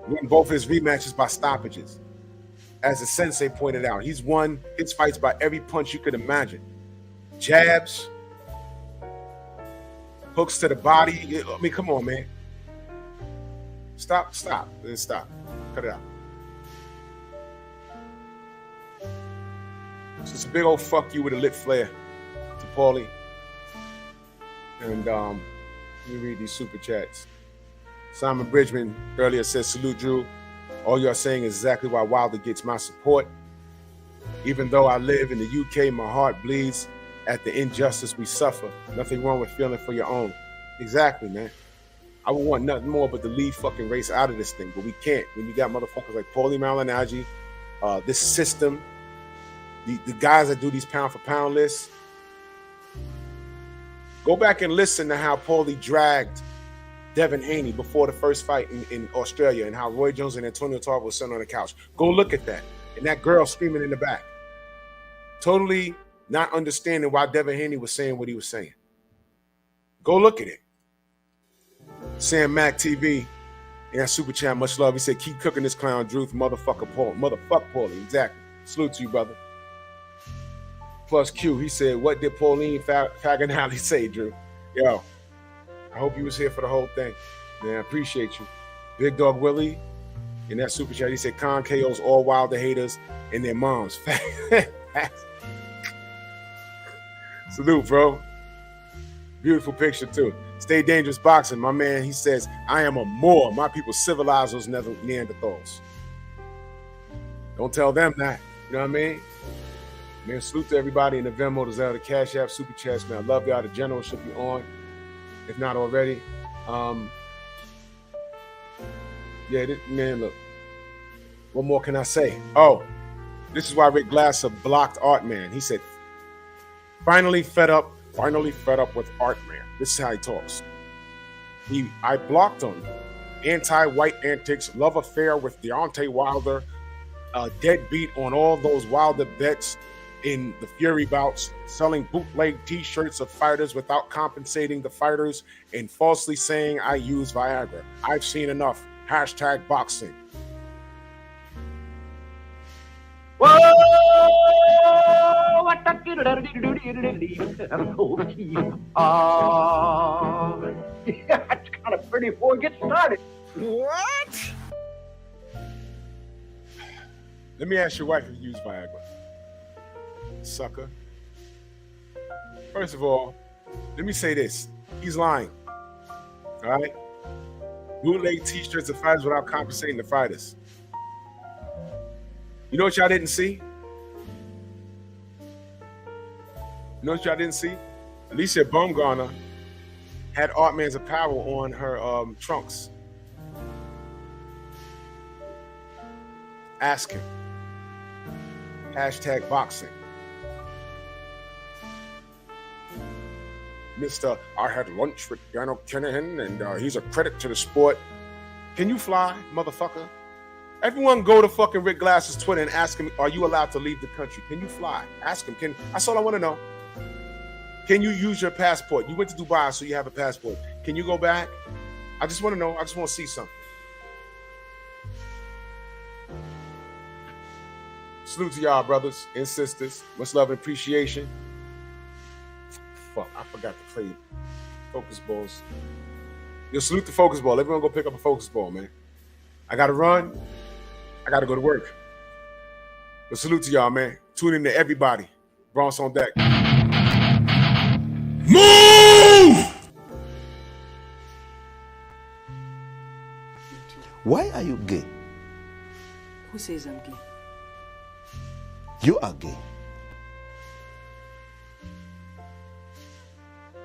Won both his rematches by stoppages. As the sensei pointed out, he's won his fights by every punch you could imagine. Jabs, hooks to the body. I mean, come on, man. Stop. Cut it out. So it's a big old fuck you with a lit flare to Paulie. And let me read these super chats. Simon Bridgman earlier says, salute Drew. All you're saying is exactly why Wilder gets my support. Even though I live in the UK, my heart bleeds at the injustice we suffer. Nothing wrong with feeling for your own. Exactly, man. I would want nothing more but to leave fucking race out of this thing, but we can't. When you got motherfuckers like Paulie Malignaggi, this system, the guys that do these pound for pound lists. Go back and listen to how Paulie dragged Devin Haney before the first fight in Australia and how Roy Jones and Antonio Tarver were sitting on the couch. Go look at that. And that girl screaming in the back. Totally not understanding why Devin Haney was saying what he was saying. Go look at it. Sam Mac TV in that super chat, much love. He said, keep cooking this clown, Drew, motherfucker Paul. Motherfuck Paulie. Exactly. Salute to you, brother. Plus Q, he said, what did Pauline Faganelli say, Drew? Yo, I hope you was here for the whole thing. Man, I appreciate you. Big Dog Willie in that super chat, he said, Con KOs all Wilder haters and their moms. Salute, bro. Beautiful picture, too. Stay Dangerous Boxing, my man, he says, I am a Moor. My people civilized those Neanderthals. Don't tell them that. You know what I mean? Man, salute to everybody in the Venmo, the Zelle, the Cash App, Super Chats, man. I love y'all. The General should be on, if not already. Man, look. What more can I say? Oh, this is why Rick Glasser blocked Artman. He said, finally fed up with Artman. This is how he talks. I blocked him. Anti-white antics, love affair with Deontay Wilder, deadbeat on all those Wilder bets in the Fury bouts, selling bootleg t-shirts of fighters without compensating the fighters, and falsely saying I use Viagra. I've seen enough. Hashtag boxing. Whoa! It's kind of pretty before it gets started. What? Let me ask your wife if you use Viagra. Sucker. First of all, let me say this. He's lying. All right? bootleg t-shirts of fighters without compensating the fighters. You know what y'all didn't see? You know what y'all didn't see? Alicia Baumgartner had Artman's apparel on her trunks. Ask him. Hashtag boxing. Mr. I had lunch with Daniel Kinahan, and he's a credit to the sport. Can you fly, motherfucker? Everyone go to fucking Rick Glass's Twitter and ask him, are you allowed to leave the country? Can you fly? Ask him. That's all I want to know. Can you use your passport? You went to Dubai, so you have a passport. Can you go back? I just want to know. I just want to see something. Salute to y'all, brothers and sisters. Much love and appreciation. Fuck, I forgot to play focus balls. Yo, salute the focus ball. Everyone go pick up a focus ball, man. I got to run. I got to go to work. But salute to y'all, man. Tune in to everybody. Bronx on deck. Move! Why are you gay? Who says I'm gay? You are gay.